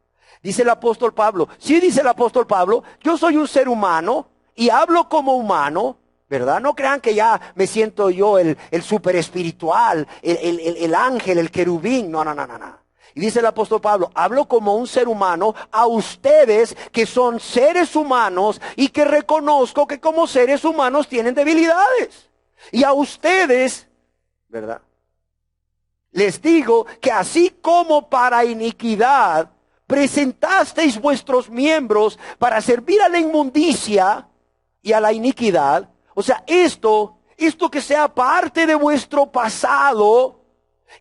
Dice el apóstol Pablo, sí dice el apóstol Pablo, yo soy un ser humano y hablo como humano, ¿verdad? No crean que ya me siento yo el super espiritual, el ángel, el querubín, no. Y dice el apóstol Pablo, hablo como un ser humano a ustedes que son seres humanos y que reconozco que como seres humanos tienen debilidades. Y a ustedes, ¿verdad? Les digo que así como para iniquidad presentasteis vuestros miembros para servir a la inmundicia y a la iniquidad, o sea, esto que sea parte de vuestro pasado,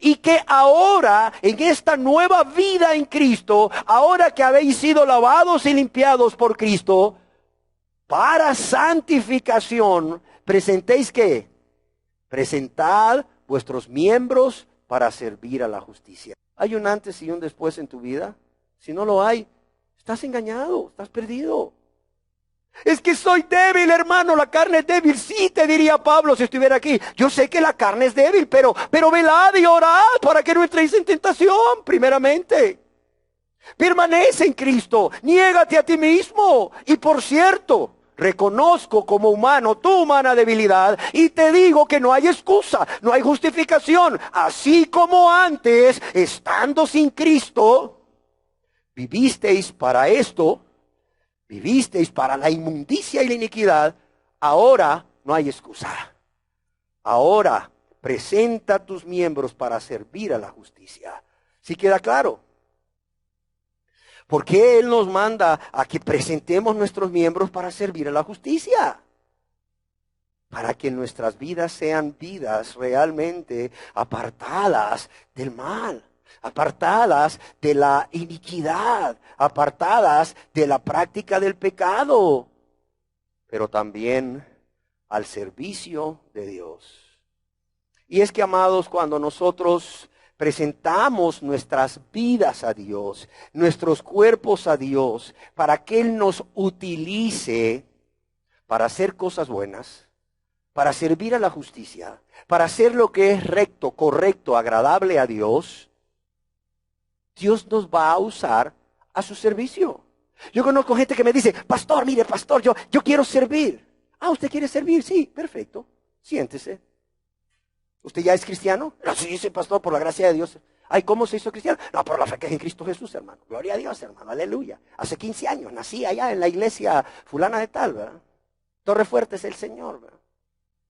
y que ahora, en esta nueva vida en Cristo, ahora que habéis sido lavados y limpiados por Cristo, para santificación, presentéis ¿qué? Presentad vuestros miembros para servir a la justicia. ¿Hay un antes y un después en tu vida? Si no lo hay, estás engañado, estás perdido. Es que soy débil, hermano, la carne es débil. Sí, te diría Pablo si estuviera aquí. Yo sé que la carne es débil, pero velad y orad para que no entréis en tentación, primeramente. Permanece en Cristo, niégate a ti mismo. Y por cierto, reconozco como humano tu humana debilidad y te digo que no hay excusa, no hay justificación. Así como antes, estando sin Cristo, vivisteis para esto, vivisteis para la inmundicia y la iniquidad, ahora no hay excusa. Ahora presenta tus miembros para servir a la justicia. ¿Sí queda claro? ¿Por qué Él nos manda a que presentemos nuestros miembros para servir a la justicia? Para que nuestras vidas sean vidas realmente apartadas del mal, apartadas de la iniquidad, apartadas de la práctica del pecado, pero también al servicio de Dios. Y es que, amados, cuando nosotros presentamos nuestras vidas a Dios, nuestros cuerpos a Dios, para que Él nos utilice para hacer cosas buenas, para servir a la justicia, para hacer lo que es recto, correcto, agradable a Dios, Dios nos va a usar a su servicio. Yo conozco gente que me dice, pastor, mire, pastor, yo quiero servir. Ah, ¿usted quiere servir? Sí, perfecto. Siéntese. ¿Usted ya es cristiano? No, sí, sí, pastor, por la gracia de Dios. Ay, ¿cómo se hizo cristiano? No, por la fe que es en Cristo Jesús, hermano. Gloria a Dios, hermano, aleluya. Hace 15 años nací allá en la iglesia fulana de tal, ¿verdad? Torre Fuerte es el Señor, ¿verdad?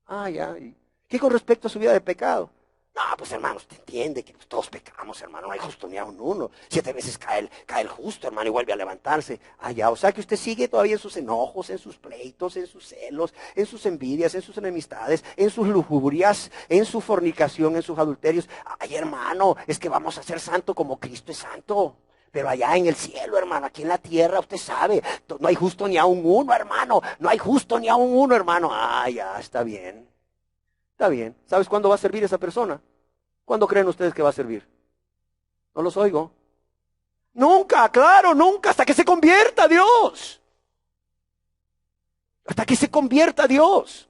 Ah, ya. ¿Y qué con respecto a su vida de pecado? No, pues hermano, usted entiende que todos pecamos, hermano, no hay justo ni a un uno. 7 veces cae el justo, hermano, y vuelve a levantarse. Ah, ya, o sea que usted sigue todavía en sus enojos, en sus pleitos, en sus celos, en sus envidias, en sus enemistades, en sus lujurias, en su fornicación, en sus adulterios. Ay, hermano, es que vamos a ser santo como Cristo es santo. Pero allá en el cielo, hermano, aquí en la tierra, usted sabe, no hay justo ni a un uno, hermano. No hay justo ni a un uno, hermano. Ah, ya, está bien. Está bien. ¿Sabes cuándo va a servir esa persona? ¿Cuándo creen ustedes que va a servir? No los oigo. Nunca, claro, nunca, hasta que se convierta a Dios. Hasta que se convierta a Dios.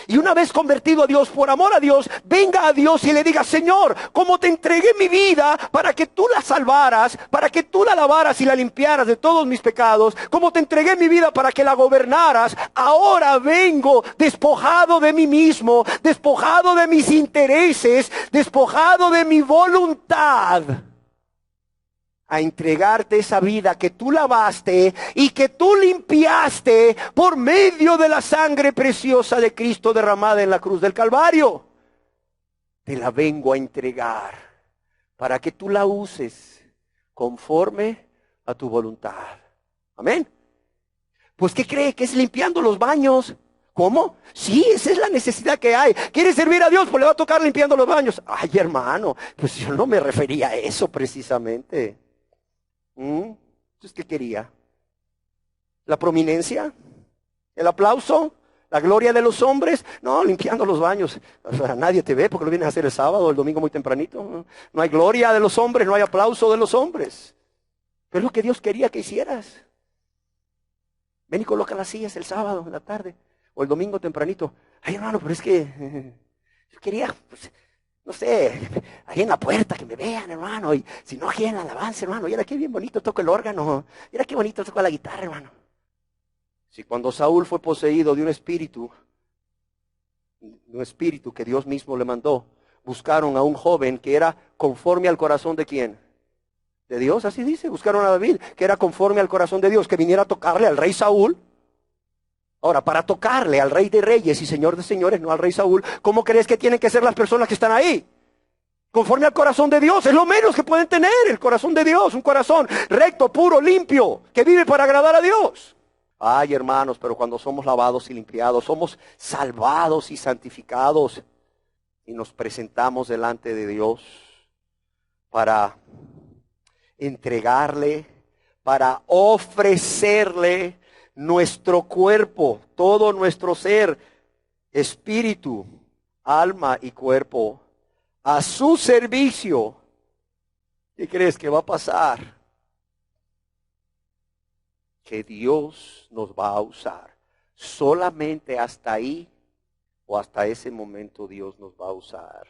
Y una vez convertido a Dios, por amor a Dios, venga a Dios y le diga, Señor, como te entregué mi vida para que tú la salvaras, para que tú la lavaras y la limpiaras de todos mis pecados, como te entregué mi vida para que la gobernaras, ahora vengo despojado de mí mismo, despojado de mis intereses, despojado de mi voluntad, a entregarte esa vida que tú lavaste y que tú limpiaste por medio de la sangre preciosa de Cristo derramada en la cruz del Calvario. Te la vengo a entregar para que tú la uses conforme a tu voluntad. Amén. Pues ¿qué cree? Que es limpiando los baños. ¿Cómo? Sí, esa es la necesidad que hay. ¿Quiere servir a Dios? Pues le va a tocar limpiando los baños. Ay, hermano, pues yo no me refería a eso precisamente. Entonces, ¿qué quería? ¿La prominencia? ¿El aplauso? ¿La gloria de los hombres? No, limpiando los baños. O sea, nadie te ve porque lo vienes a hacer el sábado o el domingo muy tempranito. No hay gloria de los hombres, no hay aplauso de los hombres. Pero es lo que Dios quería que hicieras. Ven y coloca las sillas el sábado en la tarde o el domingo tempranito. Ay, hermano, pero es que yo quería, pues, no sé, ahí en la puerta que me vean, hermano. Y si no, aquí en la alabanza, hermano. Mira qué bien bonito toco el órgano. Mira qué bonito toco la guitarra, hermano. Si cuando Saúl fue poseído de un espíritu que Dios mismo le mandó, buscaron a un joven que era conforme al corazón de ¿quién? De Dios, así dice. Buscaron a David, que era conforme al corazón de Dios, que viniera a tocarle al rey Saúl. Ahora, para tocarle al rey de reyes y señor de señores, no al rey Saúl, ¿cómo crees que tienen que ser las personas que están ahí? Conforme al corazón de Dios, es lo menos que pueden tener, el corazón de Dios, un corazón recto, puro, limpio, que vive para agradar a Dios. Ay, hermanos, pero cuando somos lavados y limpiados, somos salvados y santificados y nos presentamos delante de Dios para entregarle, para ofrecerle nuestro cuerpo, todo nuestro ser, espíritu, alma y cuerpo, a su servicio. ¿Qué crees que va a pasar? Que Dios nos va a usar. Solamente hasta ahí o hasta ese momento Dios nos va a usar.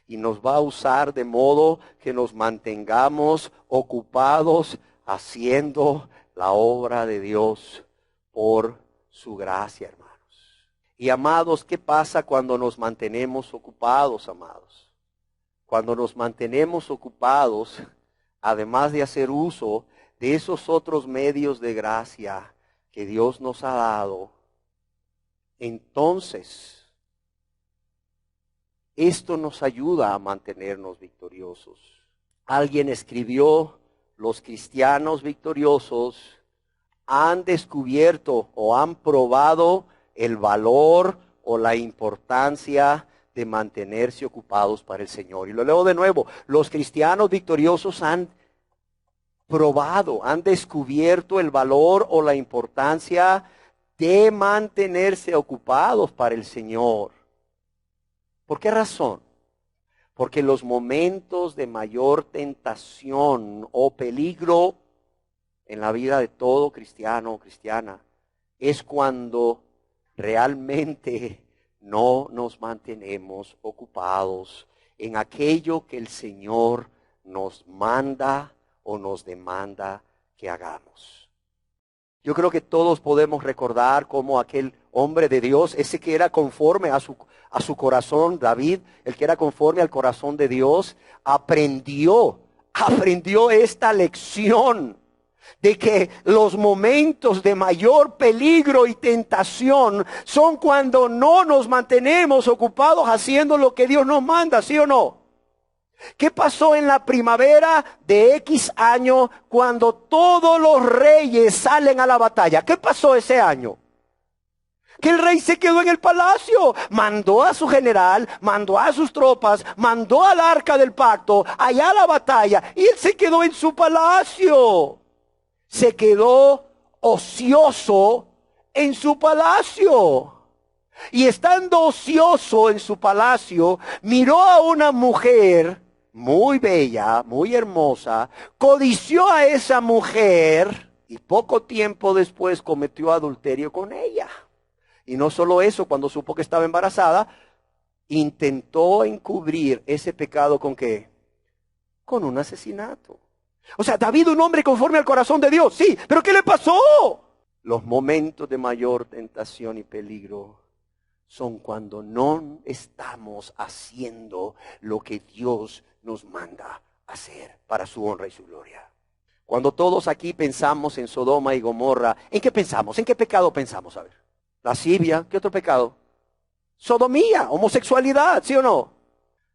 Y nos va a usar de modo que nos mantengamos ocupados haciendo la obra de Dios por su gracia, hermanos. Y amados, ¿qué pasa cuando nos mantenemos ocupados, amados? Cuando nos mantenemos ocupados, además de hacer uso de esos otros medios de gracia que Dios nos ha dado, entonces esto nos ayuda a mantenernos victoriosos. Alguien escribió, los cristianos victoriosos han descubierto o han probado el valor o la importancia de mantenerse ocupados para el Señor. Y lo leo de nuevo, los cristianos victoriosos han probado, han descubierto el valor o la importancia de mantenerse ocupados para el Señor. ¿Por qué razón? Porque los momentos de mayor tentación o peligro en la vida de todo cristiano o cristiana es cuando realmente no nos mantenemos ocupados en aquello que el Señor nos manda o nos demanda que hagamos. Yo creo que todos podemos recordar cómo aquel hombre de Dios, ese que era conforme a su corazón, David, el que era conforme al corazón de Dios, aprendió esta lección de que los momentos de mayor peligro y tentación son cuando no nos mantenemos ocupados haciendo lo que Dios nos manda, ¿sí o no? ¿Qué pasó en la primavera de X año cuando todos los reyes salen a la batalla? ¿Qué pasó ese año? Que el rey se quedó en el palacio, mandó a su general, mandó a sus tropas, mandó al arca del pacto, allá a la batalla, y él se quedó en su palacio. Se quedó ocioso en su palacio. Y estando ocioso en su palacio, miró a una mujer muy bella, muy hermosa, codició a esa mujer y poco tiempo después cometió adulterio con ella. Y no solo eso, cuando supo que estaba embarazada, intentó encubrir ese pecado ¿con qué? Con un asesinato. O sea, David, un hombre conforme al corazón de Dios, sí, pero ¿qué le pasó? Los momentos de mayor tentación y peligro son cuando no estamos haciendo lo que Dios nos manda hacer para su honra y su gloria. Cuando todos aquí pensamos en Sodoma y Gomorra, ¿en qué pensamos? ¿En qué pecado pensamos? A ver, lascivia, ¿qué otro pecado? Sodomía, homosexualidad, ¿sí o no?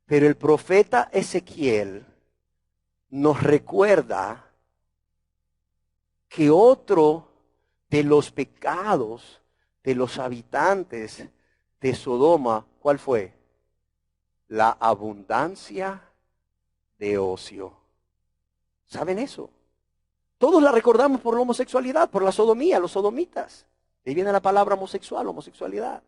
Pero el profeta Ezequiel nos recuerda que otro de los pecados de los habitantes de Sodoma, ¿cuál fue? La abundancia de ocio. ¿Saben eso? Todos la recordamos por la homosexualidad, por la sodomía, los sodomitas. De ahí viene la palabra homosexual, homosexualidad.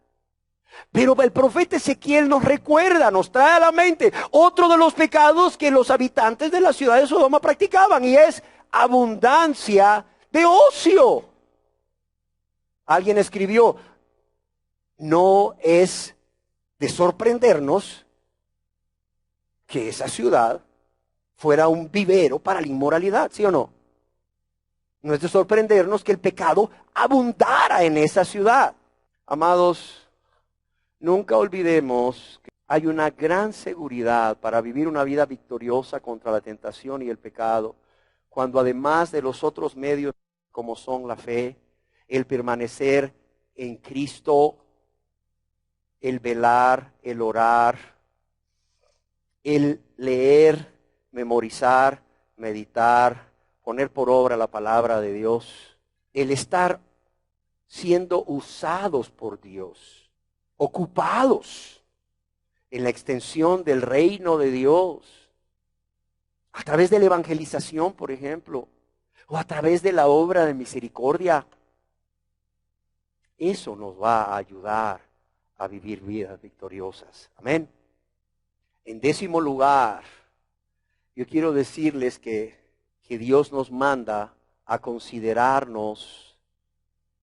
Pero el profeta Ezequiel nos recuerda, nos trae a la mente otro de los pecados que los habitantes de la ciudad de Sodoma practicaban, y es abundancia de ocio. Alguien escribió, no es de sorprendernos que esa ciudad fuera un vivero para la inmoralidad, ¿sí o no? No es de sorprendernos que el pecado abundara en esa ciudad. Amados, nunca olvidemos que hay una gran seguridad para vivir una vida victoriosa contra la tentación y el pecado, cuando además de los otros medios como son la fe, el permanecer en Cristo, el velar, el orar, el leer, memorizar, meditar, poner por obra la palabra de Dios, el estar siendo usados por Dios, ocupados en la extensión del reino de Dios, a través de la evangelización, por ejemplo, o a través de la obra de misericordia. Eso nos va a ayudar a vivir vidas victoriosas. Amén. En 10º lugar, yo quiero decirles que Dios nos manda a considerarnos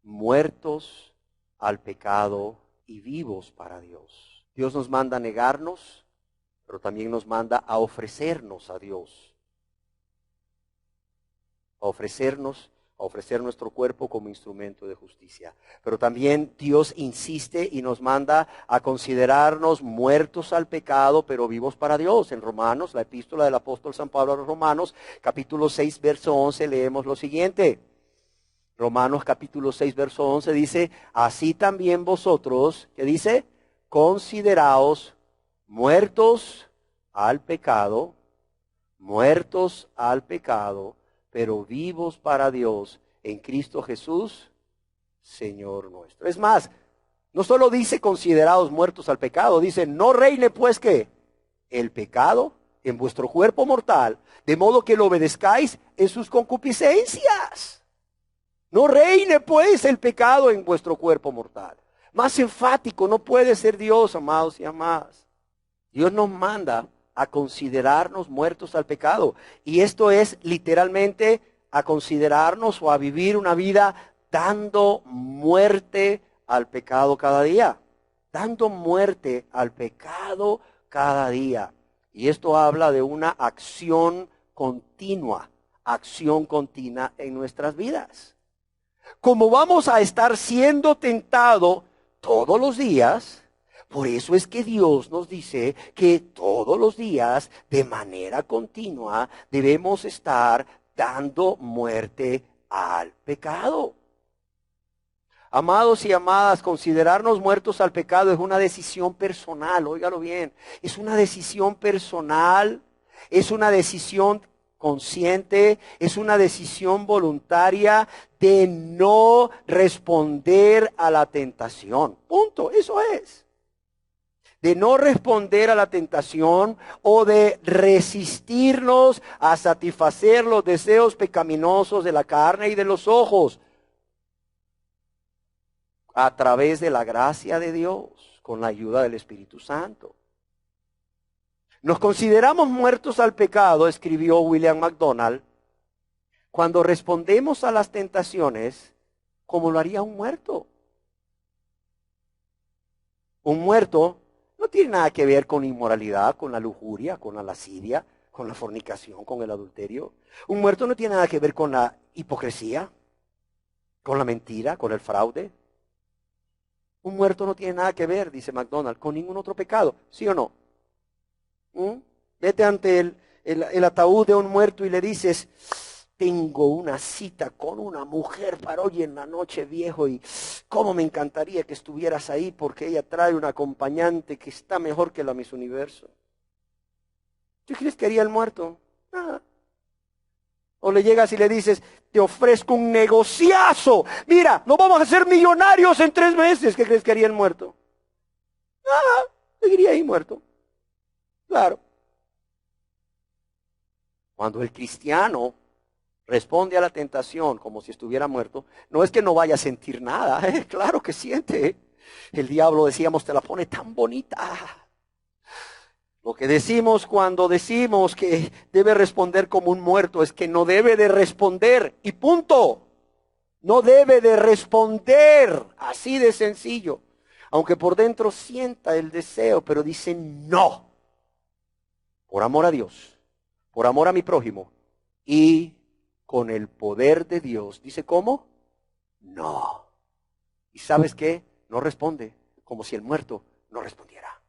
muertos al pecado y vivos para Dios. Dios nos manda a negarnos, pero también nos manda a ofrecernos a Dios. A ofrecer nuestro cuerpo como instrumento de justicia. Pero también Dios insiste y nos manda a considerarnos muertos al pecado, pero vivos para Dios. En Romanos, la epístola del apóstol San Pablo a los Romanos, capítulo 6, verso 11, leemos lo siguiente. Romanos capítulo 6, verso 11 dice, así también vosotros, ¿qué dice? Consideraos muertos al pecado, pero vivos para Dios en Cristo Jesús, Señor nuestro. Es más, no solo dice considerados muertos al pecado, dice no reine pues que el pecado en vuestro cuerpo mortal, de modo que lo obedezcáis en sus concupiscencias. No reine pues el pecado en vuestro cuerpo mortal. Más enfático no puede ser Dios, amados y amadas. Dios nos manda a considerarnos muertos al pecado. Y esto es literalmente a considerarnos o a vivir una vida dando muerte al pecado cada día. Dando muerte al pecado cada día. Y esto habla de una acción continua en nuestras vidas. Como vamos a estar siendo tentados todos los días, por eso es que Dios nos dice que todos los días, de manera continua, debemos estar dando muerte al pecado. Amados y amadas, considerarnos muertos al pecado es una decisión personal, óigalo bien. Es una decisión personal, es una decisión consciente, es una decisión voluntaria de no responder a la tentación. Punto, eso es. De no responder a la tentación o de resistirnos a satisfacer los deseos pecaminosos de la carne y de los ojos a través de la gracia de Dios, con la ayuda del Espíritu Santo. Nos consideramos muertos al pecado, escribió William MacDonald, cuando respondemos a las tentaciones como lo haría un muerto. Un muerto no tiene nada que ver con inmoralidad, con la lujuria, con la lascivia, con la fornicación, con el adulterio. Un muerto no tiene nada que ver con la hipocresía, con la mentira, con el fraude. Un muerto no tiene nada que ver, dice MacDonald, con ningún otro pecado, ¿sí o no? Vete ante el ataúd de un muerto y le dices, tengo una cita con una mujer para hoy en la noche, viejo, y cómo me encantaría que estuvieras ahí porque ella trae una acompañante que está mejor que la Miss Universo. ¿Qué crees que haría el muerto? Nada. O le llegas y le dices, te ofrezco un negociazo, mira, nos vamos a hacer millonarios en 3 meses. ¿Qué crees que haría el muerto? Nada, seguiría ahí muerto. Claro. Cuando el cristiano responde a la tentación como si estuviera muerto, no es que no vaya a sentir nada, claro que siente. El diablo, decíamos, te la pone tan bonita. Lo que decimos cuando decimos que debe responder como un muerto es que no debe de responder y punto. No debe de responder, así de sencillo. Aunque por dentro sienta el deseo, pero dice no. Por amor a Dios, por amor a mi prójimo y con el poder de Dios. ¿Dice cómo? No. ¿Y sabes qué? No responde, como si el muerto no respondiera.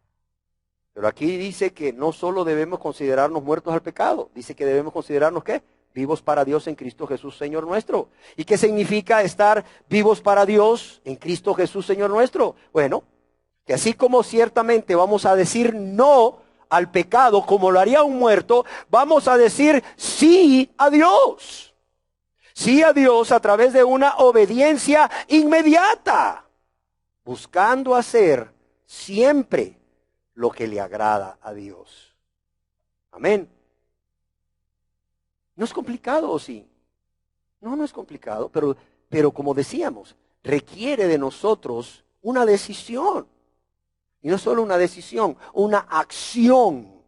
Pero aquí dice que no solo debemos considerarnos muertos al pecado, dice que debemos considerarnos ¿qué? Vivos para Dios en Cristo Jesús, Señor nuestro. ¿Y qué significa estar vivos para Dios en Cristo Jesús, Señor nuestro? Bueno, que así como ciertamente vamos a decir no al pecado como lo haría un muerto, vamos a decir sí a Dios. Sí a Dios a través de una obediencia inmediata, buscando hacer siempre lo que le agrada a Dios. Amén. No es complicado, ¿o sí? No, no es complicado, pero como decíamos, requiere de nosotros una decisión. Y no solo una decisión, una acción.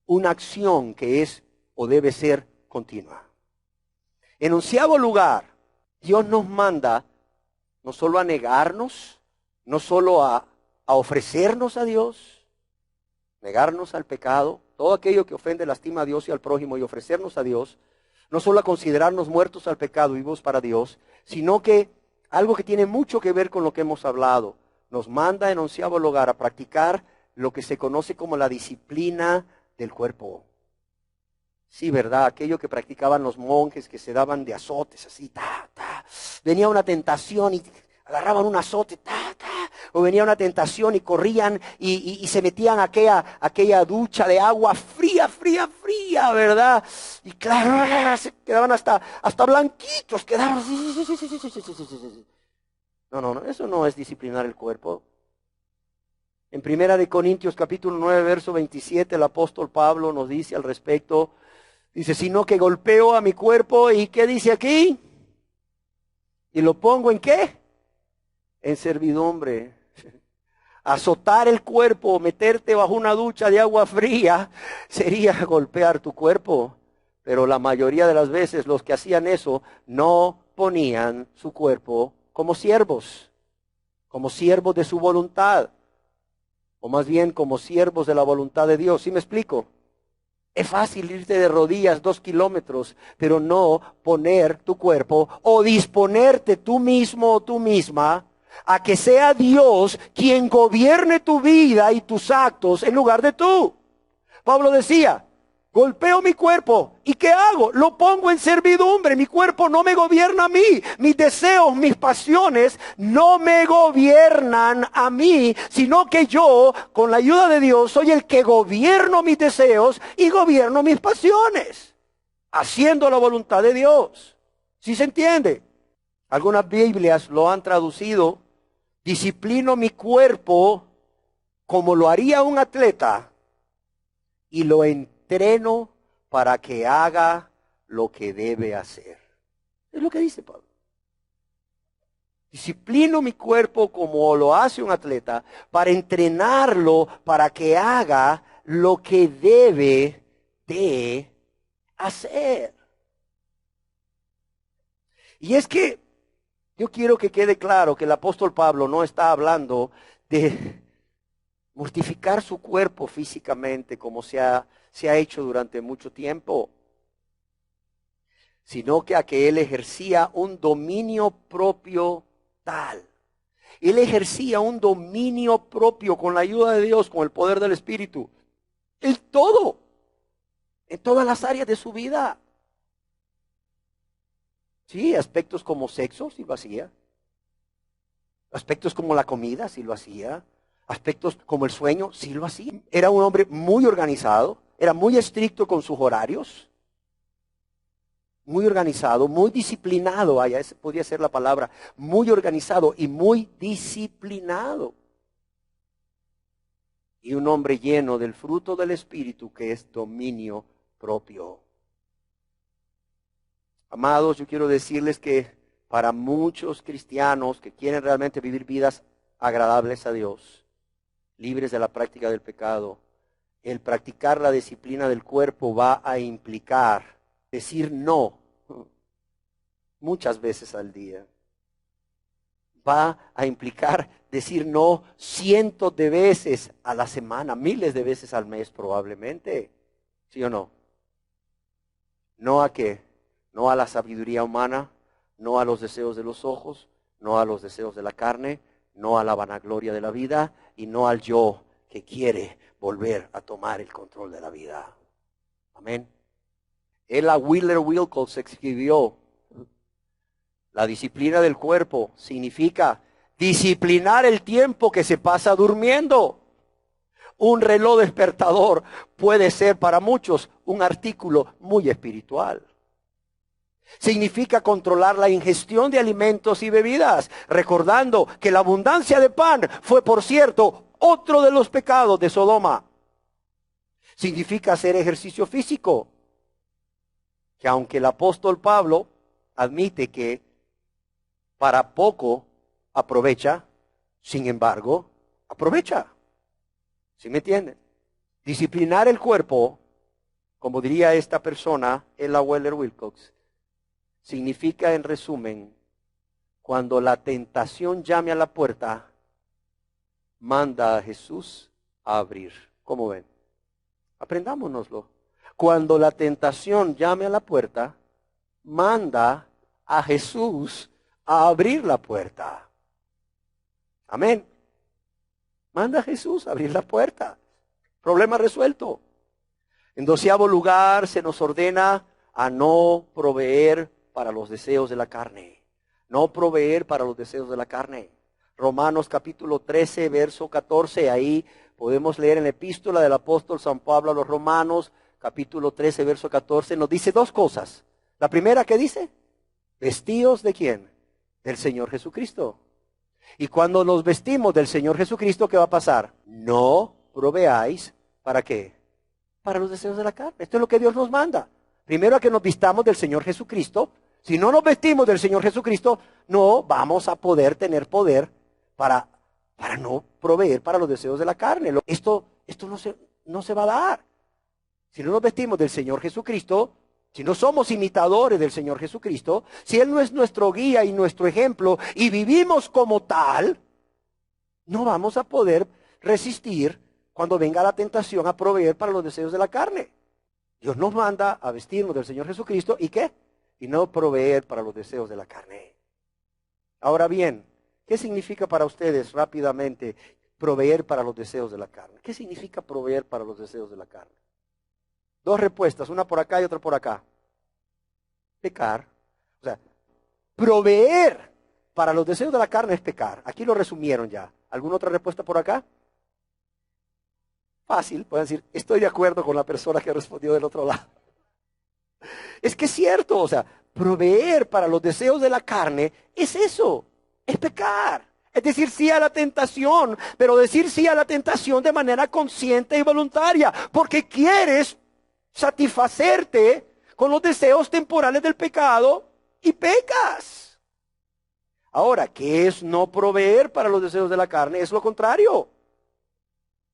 Una acción que es o debe ser continua. En 11º lugar, Dios nos manda no solo a negarnos, no solo a ofrecernos a Dios, negarnos al pecado, todo aquello que ofende, lastima a Dios y al prójimo y ofrecernos a Dios, no solo a considerarnos muertos al pecado y vivos para Dios, sino que algo que tiene mucho que ver con lo que hemos hablado, nos manda en 11º lugar a practicar lo que se conoce como la disciplina del cuerpo. Sí, ¿verdad? Aquello que practicaban los monjes que se daban de azotes, así, ta, ta. Venía una tentación y agarraban un azote, ta, ta. O venía una tentación y corrían y se metían a aquella ducha de agua fría, fría, fría, ¿verdad? Y claro, se quedaban hasta blanquitos, quedaban. No, eso no es disciplinar el cuerpo. En 1 Corintios capítulo 9, verso 27, el apóstol Pablo nos dice al respecto, dice, sino que golpeo a mi cuerpo, ¿y qué dice aquí? ¿Y lo pongo en qué? En servidumbre. Azotar el cuerpo, meterte bajo una ducha de agua fría, sería golpear tu cuerpo. Pero la mayoría de las veces los que hacían eso no ponían su cuerpo como siervos de su voluntad, o más bien como siervos de la voluntad de Dios. ¿Sí me explico? Es fácil irte de rodillas 2 kilómetros, pero no poner tu cuerpo o disponerte tú mismo o tú misma a que sea Dios quien gobierne tu vida y tus actos en lugar de tú. Pablo decía, golpeo mi cuerpo, ¿y qué hago? Lo pongo en servidumbre, mi cuerpo no me gobierna a mí, mis deseos, mis pasiones no me gobiernan a mí, sino que yo, con la ayuda de Dios, soy el que gobierno mis deseos y gobierno mis pasiones, haciendo la voluntad de Dios. ¿Sí se entiende? Algunas Biblias lo han traducido, disciplino mi cuerpo como lo haría un atleta y lo entreno para que haga lo que debe hacer. Es lo que dice Pablo. Disciplino mi cuerpo como lo hace un atleta para entrenarlo para que haga lo que debe de hacer. Y es que yo quiero que quede claro que el apóstol Pablo no está hablando de mortificar su cuerpo físicamente como se ha hecho durante mucho tiempo, sino que a que él ejercía un dominio propio tal. Él ejercía un dominio propio con la ayuda de Dios, con el poder del Espíritu, en todo, en todas las áreas de su vida. Sí, aspectos como sexo, sí lo hacía. Aspectos como la comida, sí lo hacía. Aspectos como el sueño, sí lo hacía. Era un hombre muy organizado, era muy estricto con sus horarios. Muy organizado, muy disciplinado, esa podría ser la palabra, muy organizado y muy disciplinado. Y un hombre lleno del fruto del Espíritu que es dominio propio. Amados, yo quiero decirles que para muchos cristianos que quieren realmente vivir vidas agradables a Dios, libres de la práctica del pecado, el practicar la disciplina del cuerpo va a implicar decir no muchas veces al día. Va a implicar decir no cientos de veces a la semana, miles de veces al mes probablemente. ¿Sí o no? ¿No a qué? No a la sabiduría humana, no a los deseos de los ojos, no a los deseos de la carne, no a la vanagloria de la vida y no al yo que quiere volver a tomar el control de la vida. Amén. Ella Wheeler Wilcox escribió: la disciplina del cuerpo significa disciplinar el tiempo que se pasa durmiendo. Un reloj despertador puede ser para muchos un artículo muy espiritual. Significa controlar la ingestión de alimentos y bebidas, recordando que la abundancia de pan fue, por cierto, otro de los pecados de Sodoma. Significa hacer ejercicio físico, que aunque el apóstol Pablo admite que para poco aprovecha, sin embargo, aprovecha. ¿Sí me entienden? Disciplinar el cuerpo, como diría esta persona, Ella Wheeler Wilcox, significa, en resumen, cuando la tentación llame a la puerta, manda a Jesús a abrir. ¿Cómo ven? Aprendámonoslo. Cuando la tentación llame a la puerta, manda a Jesús a abrir la puerta. Amén. Manda a Jesús a abrir la puerta. Problema resuelto. En 12º lugar se nos ordena a no proveer para los deseos de la carne. No proveer para los deseos de la carne. Romanos capítulo 13, verso 14. Ahí podemos leer en la epístola del apóstol San Pablo a los Romanos, capítulo 13, verso 14. Nos dice dos cosas. La primera, ¿qué dice? ¿Vestíos de quién? Del Señor Jesucristo. Y cuando nos vestimos del Señor Jesucristo, ¿qué va a pasar? No proveáis, ¿para qué? Para los deseos de la carne. Esto es lo que Dios nos manda. Primero, a que nos vistamos del Señor Jesucristo. Si no nos vestimos del Señor Jesucristo, no vamos a poder tener poder para no proveer para los deseos de la carne. Esto no se va a dar. Si no nos vestimos del Señor Jesucristo, si no somos imitadores del Señor Jesucristo, si Él no es nuestro guía y nuestro ejemplo y vivimos como tal, no vamos a poder resistir cuando venga la tentación a proveer para los deseos de la carne. Dios nos manda a vestirnos del Señor Jesucristo y ¿qué? Y no proveer para los deseos de la carne. Ahora bien, ¿qué significa para ustedes rápidamente proveer para los deseos de la carne? ¿Qué significa proveer para los deseos de la carne? Dos respuestas, una por acá y otra por acá. Pecar. O sea, proveer para los deseos de la carne es pecar. Aquí lo resumieron ya. ¿Alguna otra respuesta por acá? Fácil, pueden decir, estoy de acuerdo con la persona que respondió del otro lado. Es que es cierto, o sea, proveer para los deseos de la carne es eso, es pecar. Es decir sí a la tentación, pero decir sí a la tentación de manera consciente y voluntaria, porque quieres satisfacerte con los deseos temporales del pecado y pecas. Ahora, ¿qué es no proveer para los deseos de la carne? Es lo contrario.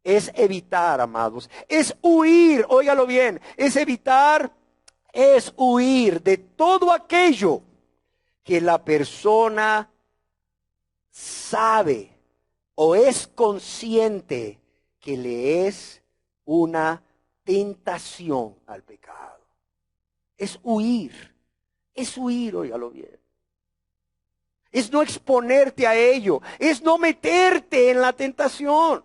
Es evitar, amados. Es huir, óigalo bien, es evitar, es huir de todo aquello que la persona sabe o es consciente que le es una tentación al pecado. Es huir, óigalo bien. Es no exponerte a ello, es no meterte en la tentación.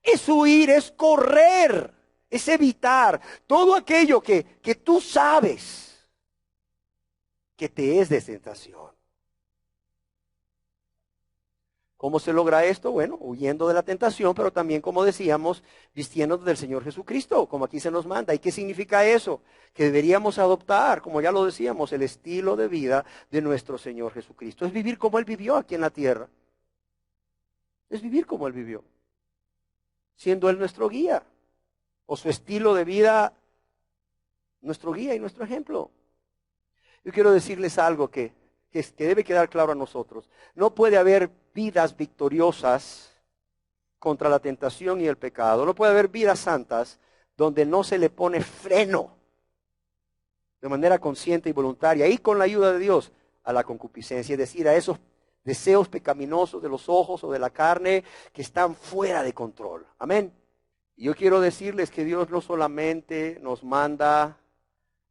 Es huir, es correr, es evitar todo aquello que tú sabes que te es de tentación. ¿Cómo se logra esto? Bueno, huyendo de la tentación, pero también, como decíamos, vistiéndonos del Señor Jesucristo, como aquí se nos manda. ¿Y qué significa eso? Que deberíamos adoptar, como ya lo decíamos, el estilo de vida de nuestro Señor Jesucristo. Es vivir como Él vivió aquí en la tierra. Es vivir como Él vivió, siendo Él nuestro guía, o su estilo de vida, nuestro guía y nuestro ejemplo. Yo quiero decirles algo que debe quedar claro a nosotros. No puede haber vidas victoriosas contra la tentación y el pecado. No puede haber vidas santas donde no se le pone freno de manera consciente y voluntaria, y con la ayuda de Dios, a la concupiscencia, es decir, a esos deseos pecaminosos de los ojos o de la carne que están fuera de control. Amén. Y yo quiero decirles que Dios no solamente nos manda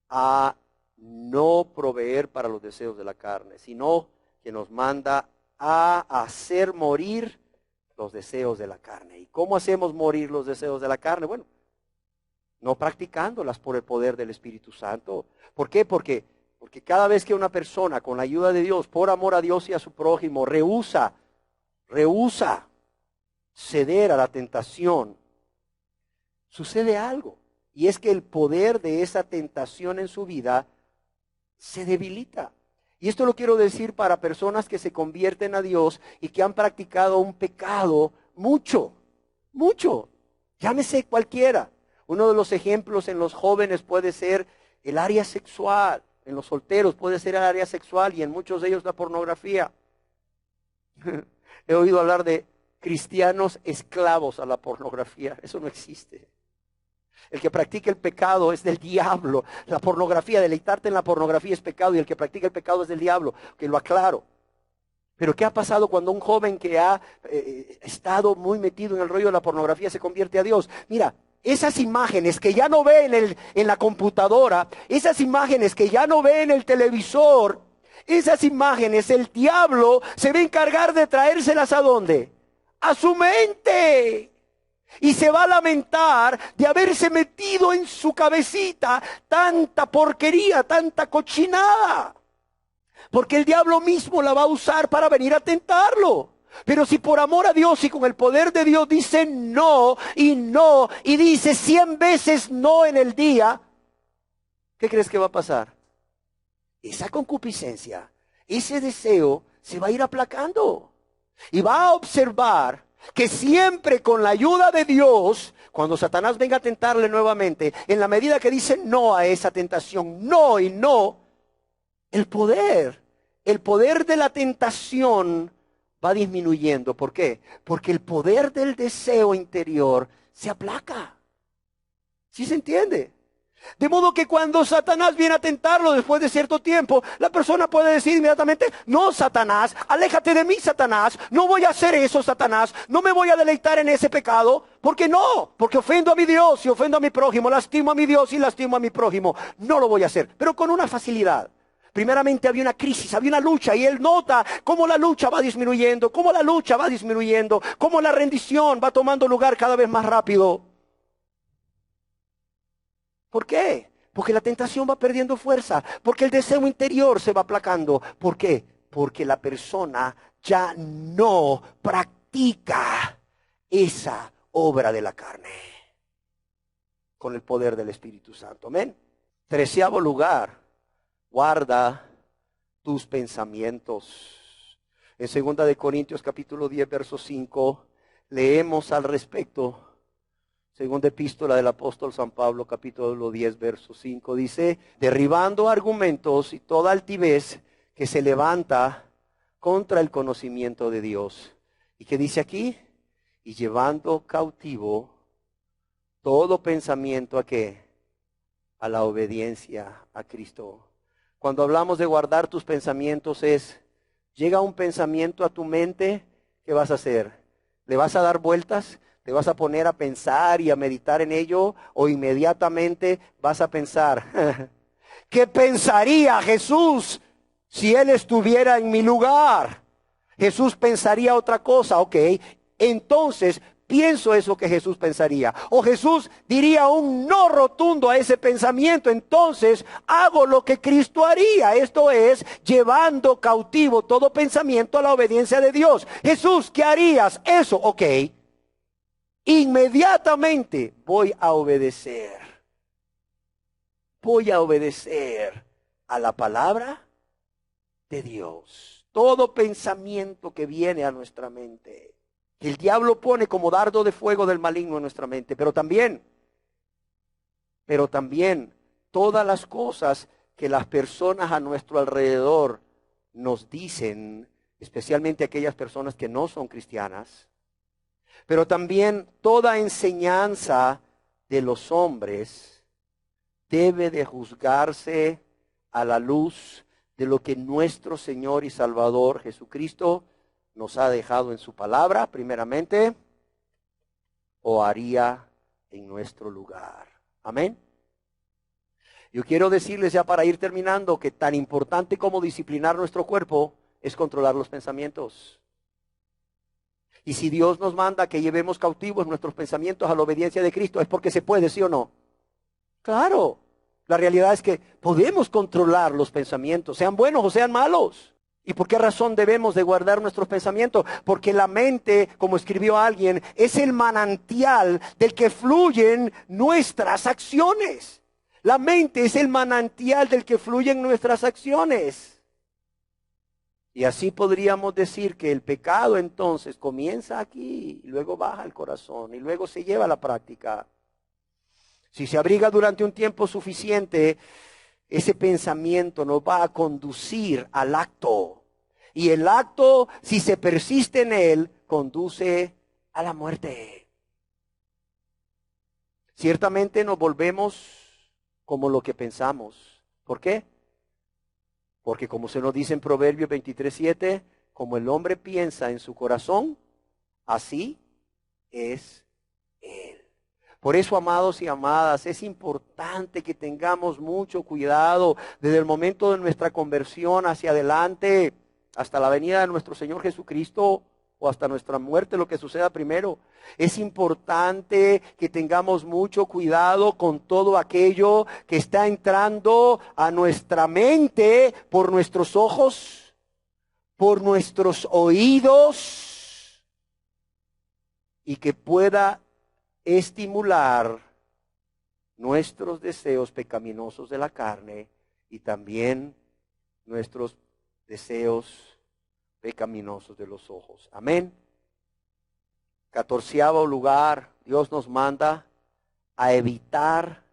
a no proveer para los deseos de la carne, sino que nos manda a hacer morir los deseos de la carne. ¿Y cómo hacemos morir los deseos de la carne? Bueno, no practicándolas por el poder del Espíritu Santo. ¿Por qué? Porque cada vez que una persona, con la ayuda de Dios, por amor a Dios y a su prójimo, rehúsa ceder a la tentación, sucede algo. Y es que el poder de esa tentación en su vida se debilita. Y esto lo quiero decir para personas que se convierten a Dios y que han practicado un pecado mucho, llámese cualquiera. Uno de los ejemplos en los jóvenes puede ser el área sexual, en los solteros puede ser el área sexual y en muchos de ellos la pornografía. He oído hablar de cristianos esclavos a la pornografía, eso no existe. El que practica el pecado es del diablo. La pornografía, deleitarte en la pornografía es pecado y el que practica el pecado es del diablo, que lo aclaro. Pero ¿qué ha pasado cuando un joven que ha estado muy metido en el rollo de la pornografía se convierte a Dios? Mira, esas imágenes que ya no ve en la computadora, esas imágenes que ya no ve en el televisor, esas imágenes el diablo se va a encargar de traérselas ¿a dónde? A su mente. Y se va a lamentar de haberse metido en su cabecita tanta porquería, tanta cochinada. Porque el diablo mismo la va a usar para venir a tentarlo. Pero si por amor a Dios y con el poder de Dios dice no, y dice 100 veces no en el día, ¿qué crees que va a pasar? Esa concupiscencia, ese deseo se va a ir aplacando. Y va a observar que siempre con la ayuda de Dios, cuando Satanás venga a tentarle nuevamente, en la medida que dice no a esa tentación, no y no, el poder de la tentación va disminuyendo. ¿Por qué? Porque el poder del deseo interior se aplaca. ¿Sí se entiende? De modo que cuando Satanás viene a tentarlo después de cierto tiempo, la persona puede decir inmediatamente, no, Satanás, aléjate de mí, Satanás, no voy a hacer eso, Satanás, no me voy a deleitar en ese pecado, porque no, porque ofendo a mi Dios y ofendo a mi prójimo, lastimo a mi Dios y lastimo a mi prójimo, no lo voy a hacer, pero con una facilidad. Primeramente había una crisis, había una lucha y él nota cómo la lucha va disminuyendo, cómo la rendición va tomando lugar cada vez más rápido. ¿Por qué? Porque la tentación va perdiendo fuerza, porque el deseo interior se va aplacando. ¿Por qué? Porque la persona ya no practica esa obra de la carne con el poder del Espíritu Santo. Amén. 13º lugar, guarda tus pensamientos. En 2 Corintios capítulo 10, verso 5, leemos al respecto. Segunda epístola del apóstol San Pablo, capítulo 10, verso 5, dice, derribando argumentos y toda altivez que se levanta contra el conocimiento de Dios. ¿Y qué dice aquí? Y llevando cautivo todo pensamiento ¿a qué? A la obediencia a Cristo. Cuando hablamos de guardar tus pensamientos llega un pensamiento a tu mente, ¿qué vas a hacer? ¿Le vas a dar vueltas? ¿Te vas a poner a pensar y a meditar en ello? ¿O inmediatamente vas a pensar, ¿qué pensaría Jesús si Él estuviera en mi lugar? Jesús pensaría otra cosa, ok. Entonces pienso eso que Jesús pensaría. O Jesús diría un no rotundo a ese pensamiento. Entonces hago lo que Cristo haría. Esto es, llevando cautivo todo pensamiento a la obediencia de Dios. Jesús, ¿qué harías? Eso, ok. Inmediatamente voy a obedecer. Voy a obedecer a la palabra de Dios. Todo pensamiento que viene a nuestra mente, que el diablo pone como dardo de fuego del maligno en nuestra mente, pero también todas las cosas que las personas a nuestro alrededor nos dicen, especialmente aquellas personas que no son cristianas, pero también toda enseñanza de los hombres debe de juzgarse a la luz de lo que nuestro Señor y Salvador Jesucristo nos ha dejado en su palabra, primeramente, o haría en nuestro lugar. Amén. Yo quiero decirles ya para ir terminando que tan importante como disciplinar nuestro cuerpo es controlar los pensamientos. Y si Dios nos manda que llevemos cautivos nuestros pensamientos a la obediencia de Cristo, ¿es porque se puede, sí o no? Claro. La realidad es que podemos controlar los pensamientos, sean buenos o sean malos. ¿Y por qué razón debemos de guardar nuestros pensamientos? Porque la mente, como escribió alguien, es el manantial del que fluyen nuestras acciones. La mente es el manantial del que fluyen nuestras acciones. Y así podríamos decir que el pecado entonces comienza aquí, y luego baja al corazón, y luego se lleva a la práctica. Si se abriga durante un tiempo suficiente, ese pensamiento nos va a conducir al acto. Y el acto, si se persiste en él, conduce a la muerte. Ciertamente nos volvemos como lo que pensamos. ¿Por qué? Porque como se nos dice en Proverbios 23:7, como el hombre piensa en su corazón, así es él. Por eso, amados y amadas, es importante que tengamos mucho cuidado desde el momento de nuestra conversión hacia adelante, hasta la venida de nuestro Señor Jesucristo o hasta nuestra muerte, lo que suceda primero. Es importante que tengamos mucho cuidado con todo aquello que está entrando a nuestra mente por nuestros ojos, por nuestros oídos, y que pueda estimular nuestros deseos pecaminosos de la carne y también nuestros deseos pecaminosos de los ojos. Amén. 14º lugar, Dios nos manda a evitar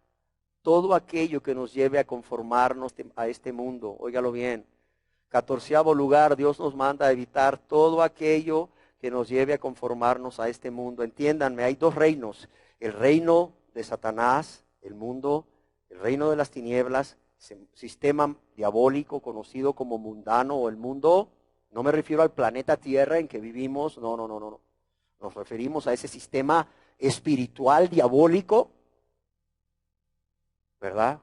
todo aquello que nos lleve a conformarnos a este mundo. Óigalo bien. 14º lugar, Dios nos manda a evitar todo aquello que nos lleve a conformarnos a este mundo. Entiéndanme, hay dos reinos. El reino de Satanás, el mundo, el reino de las tinieblas, sistema diabólico conocido como mundano o el mundo. No me refiero al planeta Tierra en que vivimos, no. Nos referimos a ese sistema espiritual diabólico, ¿verdad?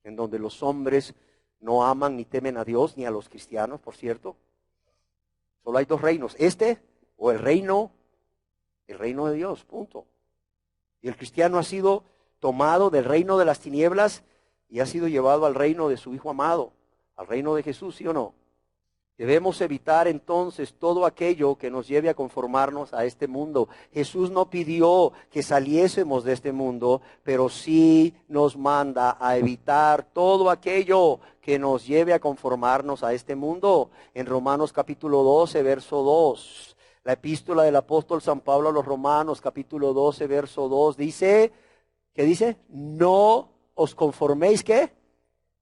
En donde los hombres no aman ni temen a Dios, ni a los cristianos, por cierto. Solo hay dos reinos, este o el reino de Dios, punto. Y el cristiano ha sido tomado del reino de las tinieblas y ha sido llevado al reino de su Hijo amado, al reino de Jesús, ¿sí o no? Debemos evitar entonces todo aquello que nos lleve a conformarnos a este mundo. Jesús no pidió que saliésemos de este mundo, pero sí nos manda a evitar todo aquello que nos lleve a conformarnos a este mundo. En Romanos capítulo 12, verso 2, la epístola del apóstol San Pablo a los Romanos, capítulo 12, verso 2, dice, ¿qué dice? No os conforméis, ¿qué?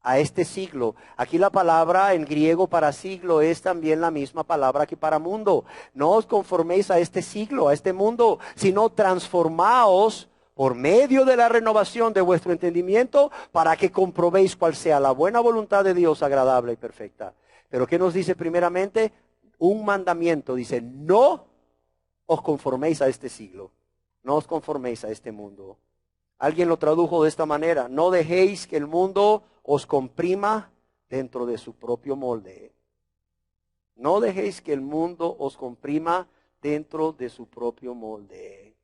A este siglo. Aquí la palabra en griego para siglo es también la misma palabra que para mundo. No os conforméis a este siglo, a este mundo, sino transformaos por medio de la renovación de vuestro entendimiento para que comprobéis cuál sea la buena voluntad de Dios agradable y perfecta. Pero ¿qué nos dice primeramente? Un mandamiento, dice, no os conforméis a este siglo, no os conforméis a este mundo. Alguien lo tradujo de esta manera, no dejéis que el mundo os comprima dentro de su propio molde. No dejéis que el mundo os comprima dentro de su propio molde.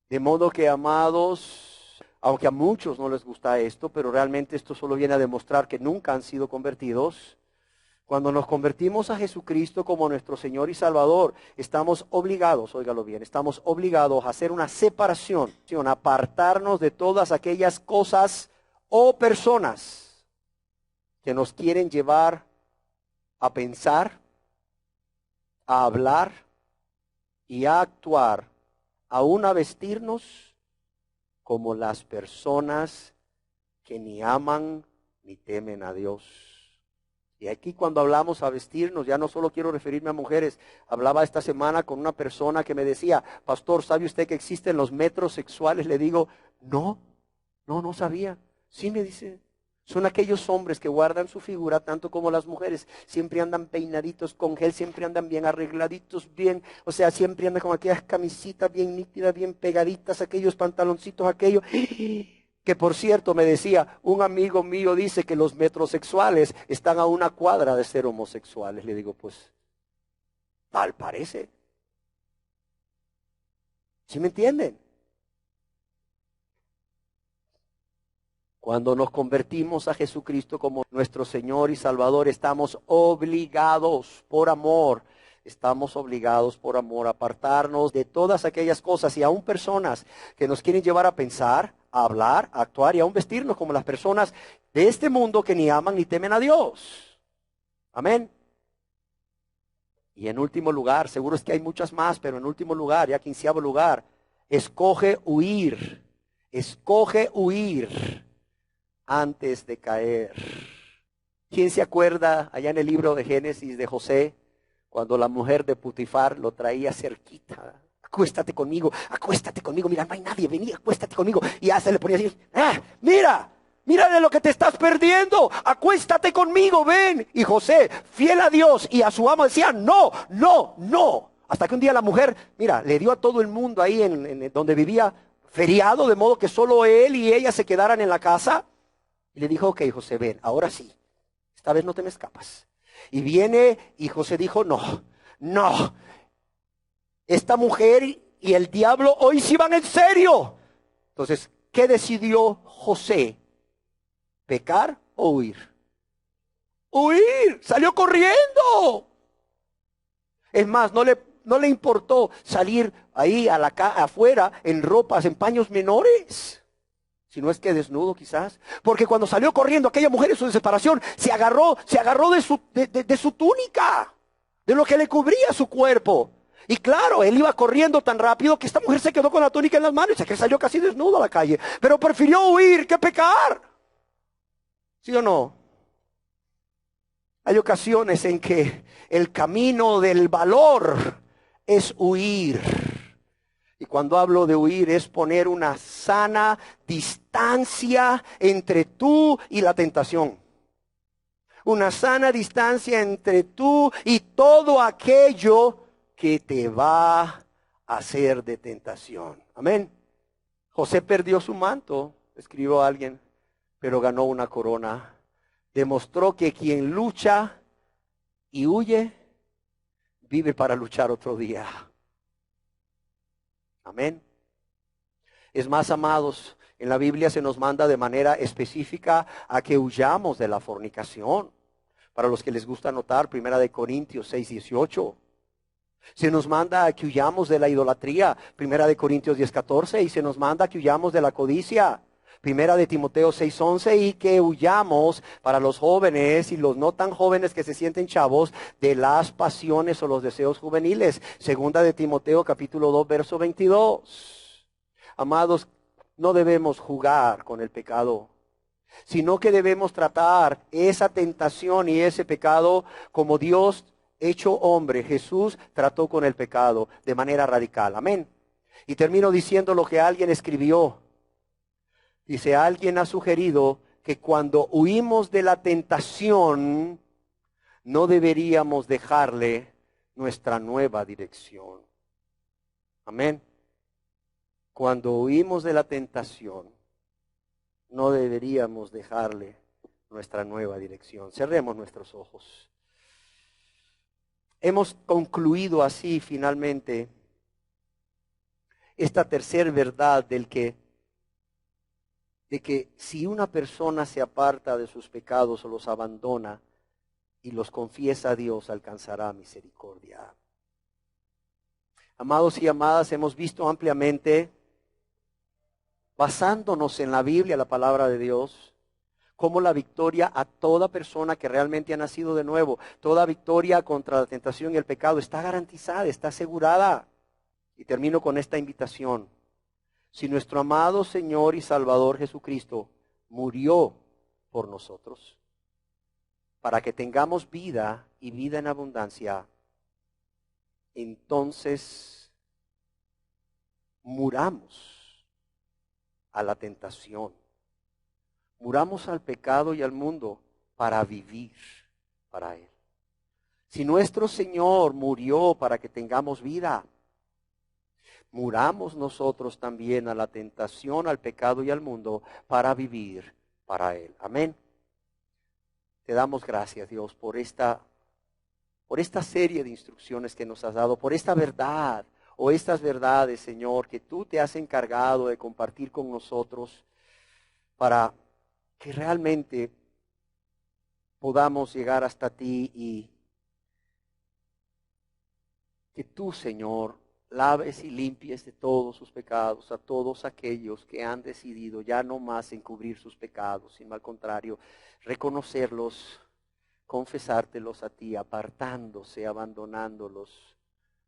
De modo que, amados, aunque a muchos no les gusta esto, pero realmente esto solo viene a demostrar que nunca han sido convertidos. Cuando nos convertimos a Jesucristo como nuestro Señor y Salvador, estamos obligados, óigalo bien, estamos obligados a hacer una separación, a apartarnos de todas aquellas cosas o personas que nos quieren llevar a pensar, a hablar y a actuar, aún a vestirnos como las personas que ni aman ni temen a Dios. Y aquí cuando hablamos a vestirnos, ya no solo quiero referirme a mujeres. Hablaba esta semana con una persona que me decía, pastor, ¿sabe usted que existen los metrosexuales? Le digo, no sabía. Sí, me dice, son aquellos hombres que guardan su figura tanto como las mujeres. Siempre andan peinaditos con gel, siempre andan bien arregladitos, bien, o sea, siempre andan con aquellas camisitas bien nítidas, bien pegaditas, aquellos pantaloncitos, aquello. Que por cierto me decía, un amigo mío dice que los metrosexuales están a una cuadra de ser homosexuales. Le digo, pues, tal parece. ¿Sí me entienden? Cuando nos convertimos a Jesucristo como nuestro Señor y Salvador, estamos obligados por amor. Estamos obligados por amor a apartarnos de todas aquellas cosas y aún personas que nos quieren llevar a pensar, a hablar, a actuar y aún vestirnos como las personas de este mundo que ni aman ni temen a Dios. Amén. Y en último lugar, seguro es que hay muchas más, pero en último lugar, ya 15º lugar, escoge huir antes de caer. ¿Quién se acuerda allá en el libro de Génesis de José, cuando la mujer de Putifar lo traía cerquita? Acuéstate conmigo, mira, no hay nadie, vení, acuéstate conmigo. Y ya se le ponía así, mira de lo que te estás perdiendo, acuéstate conmigo, ven. Y José, fiel a Dios y a su amo, decía, no. Hasta que un día la mujer, mira, le dio a todo el mundo ahí en donde vivía feriado, de modo que solo él y ella se quedaran en la casa. Y le dijo, ok, José, ven, ahora sí, esta vez no te me escapas. Y viene y José dijo, no, esta mujer y el diablo hoy sí van en serio. Entonces, ¿qué decidió José? ¿Pecar o huir? Huir, salió corriendo. Es más, no le importó salir ahí afuera en ropas, en paños menores. Si no es que desnudo quizás. Porque cuando salió corriendo aquella mujer en su desesperación, se agarró de su túnica, de lo que le cubría su cuerpo. Y claro, él iba corriendo tan rápido que esta mujer se quedó con la túnica en las manos y que salió casi desnudo a la calle. Pero prefirió huir que pecar. ¿Sí o no? Hay ocasiones en que el camino del valor es huir. Y cuando hablo de huir es poner una sana distancia entre tú y la tentación. Una sana distancia entre tú y todo aquello que te va a hacer de tentación. Amén. José perdió su manto, escribió alguien, pero ganó una corona. Demostró que quien lucha y huye, vive para luchar otro día. Amén. Es más, amados, en la Biblia se nos manda de manera específica a que huyamos de la fornicación. Para los que les gusta anotar, 1 Corintios 6:18. Se nos manda a que huyamos de la idolatría, 1 Corintios 10:14. Y se nos manda a que huyamos de la codicia, 1 Timoteo 6:11. Y que huyamos, para los jóvenes y los no tan jóvenes que se sienten chavos, de las pasiones o los deseos juveniles, 2 Timoteo capítulo 2 verso 22. Amados, no debemos jugar con el pecado, sino que debemos tratar esa tentación y ese pecado como Dios hecho hombre, Jesús, trató con el pecado de manera radical. Amén. Y termino diciendo lo que alguien escribió. Dice, alguien ha sugerido que cuando huimos de la tentación, no deberíamos dejarle nuestra nueva dirección. Amén. Cuando huimos de la tentación, no deberíamos dejarle nuestra nueva dirección. Cerremos nuestros ojos. Hemos concluido así finalmente esta tercera verdad de que si una persona se aparta de sus pecados o los abandona y los confiesa a Dios, alcanzará misericordia. Amados y amadas, hemos visto ampliamente, basándonos en la Biblia, la palabra de Dios, cómo la victoria a toda persona que realmente ha nacido de nuevo, toda victoria contra la tentación y el pecado está garantizada, está asegurada. Y termino con esta invitación. Si nuestro amado Señor y Salvador Jesucristo murió por nosotros, para que tengamos vida y vida en abundancia, entonces muramos a la tentación, muramos al pecado y al mundo para vivir para Él. Si nuestro Señor murió para que tengamos vida, muramos nosotros también a la tentación, al pecado y al mundo para vivir para Él. Amén. Te damos gracias, Dios, por esta serie de instrucciones que nos has dado, por esta verdad o estas verdades, Señor, que tú te has encargado de compartir con nosotros para que realmente podamos llegar hasta ti y que tú, Señor, laves y limpies de todos sus pecados a todos aquellos que han decidido ya no más encubrir sus pecados, sino al contrario, reconocerlos, confesártelos a ti, apartándose, abandonándolos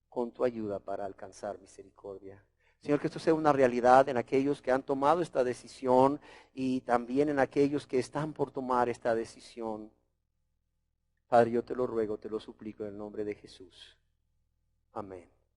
con tu ayuda para alcanzar misericordia. Señor, que esto sea una realidad en aquellos que han tomado esta decisión y también en aquellos que están por tomar esta decisión. Padre, yo te lo ruego, te lo suplico en el nombre de Jesús. Amén.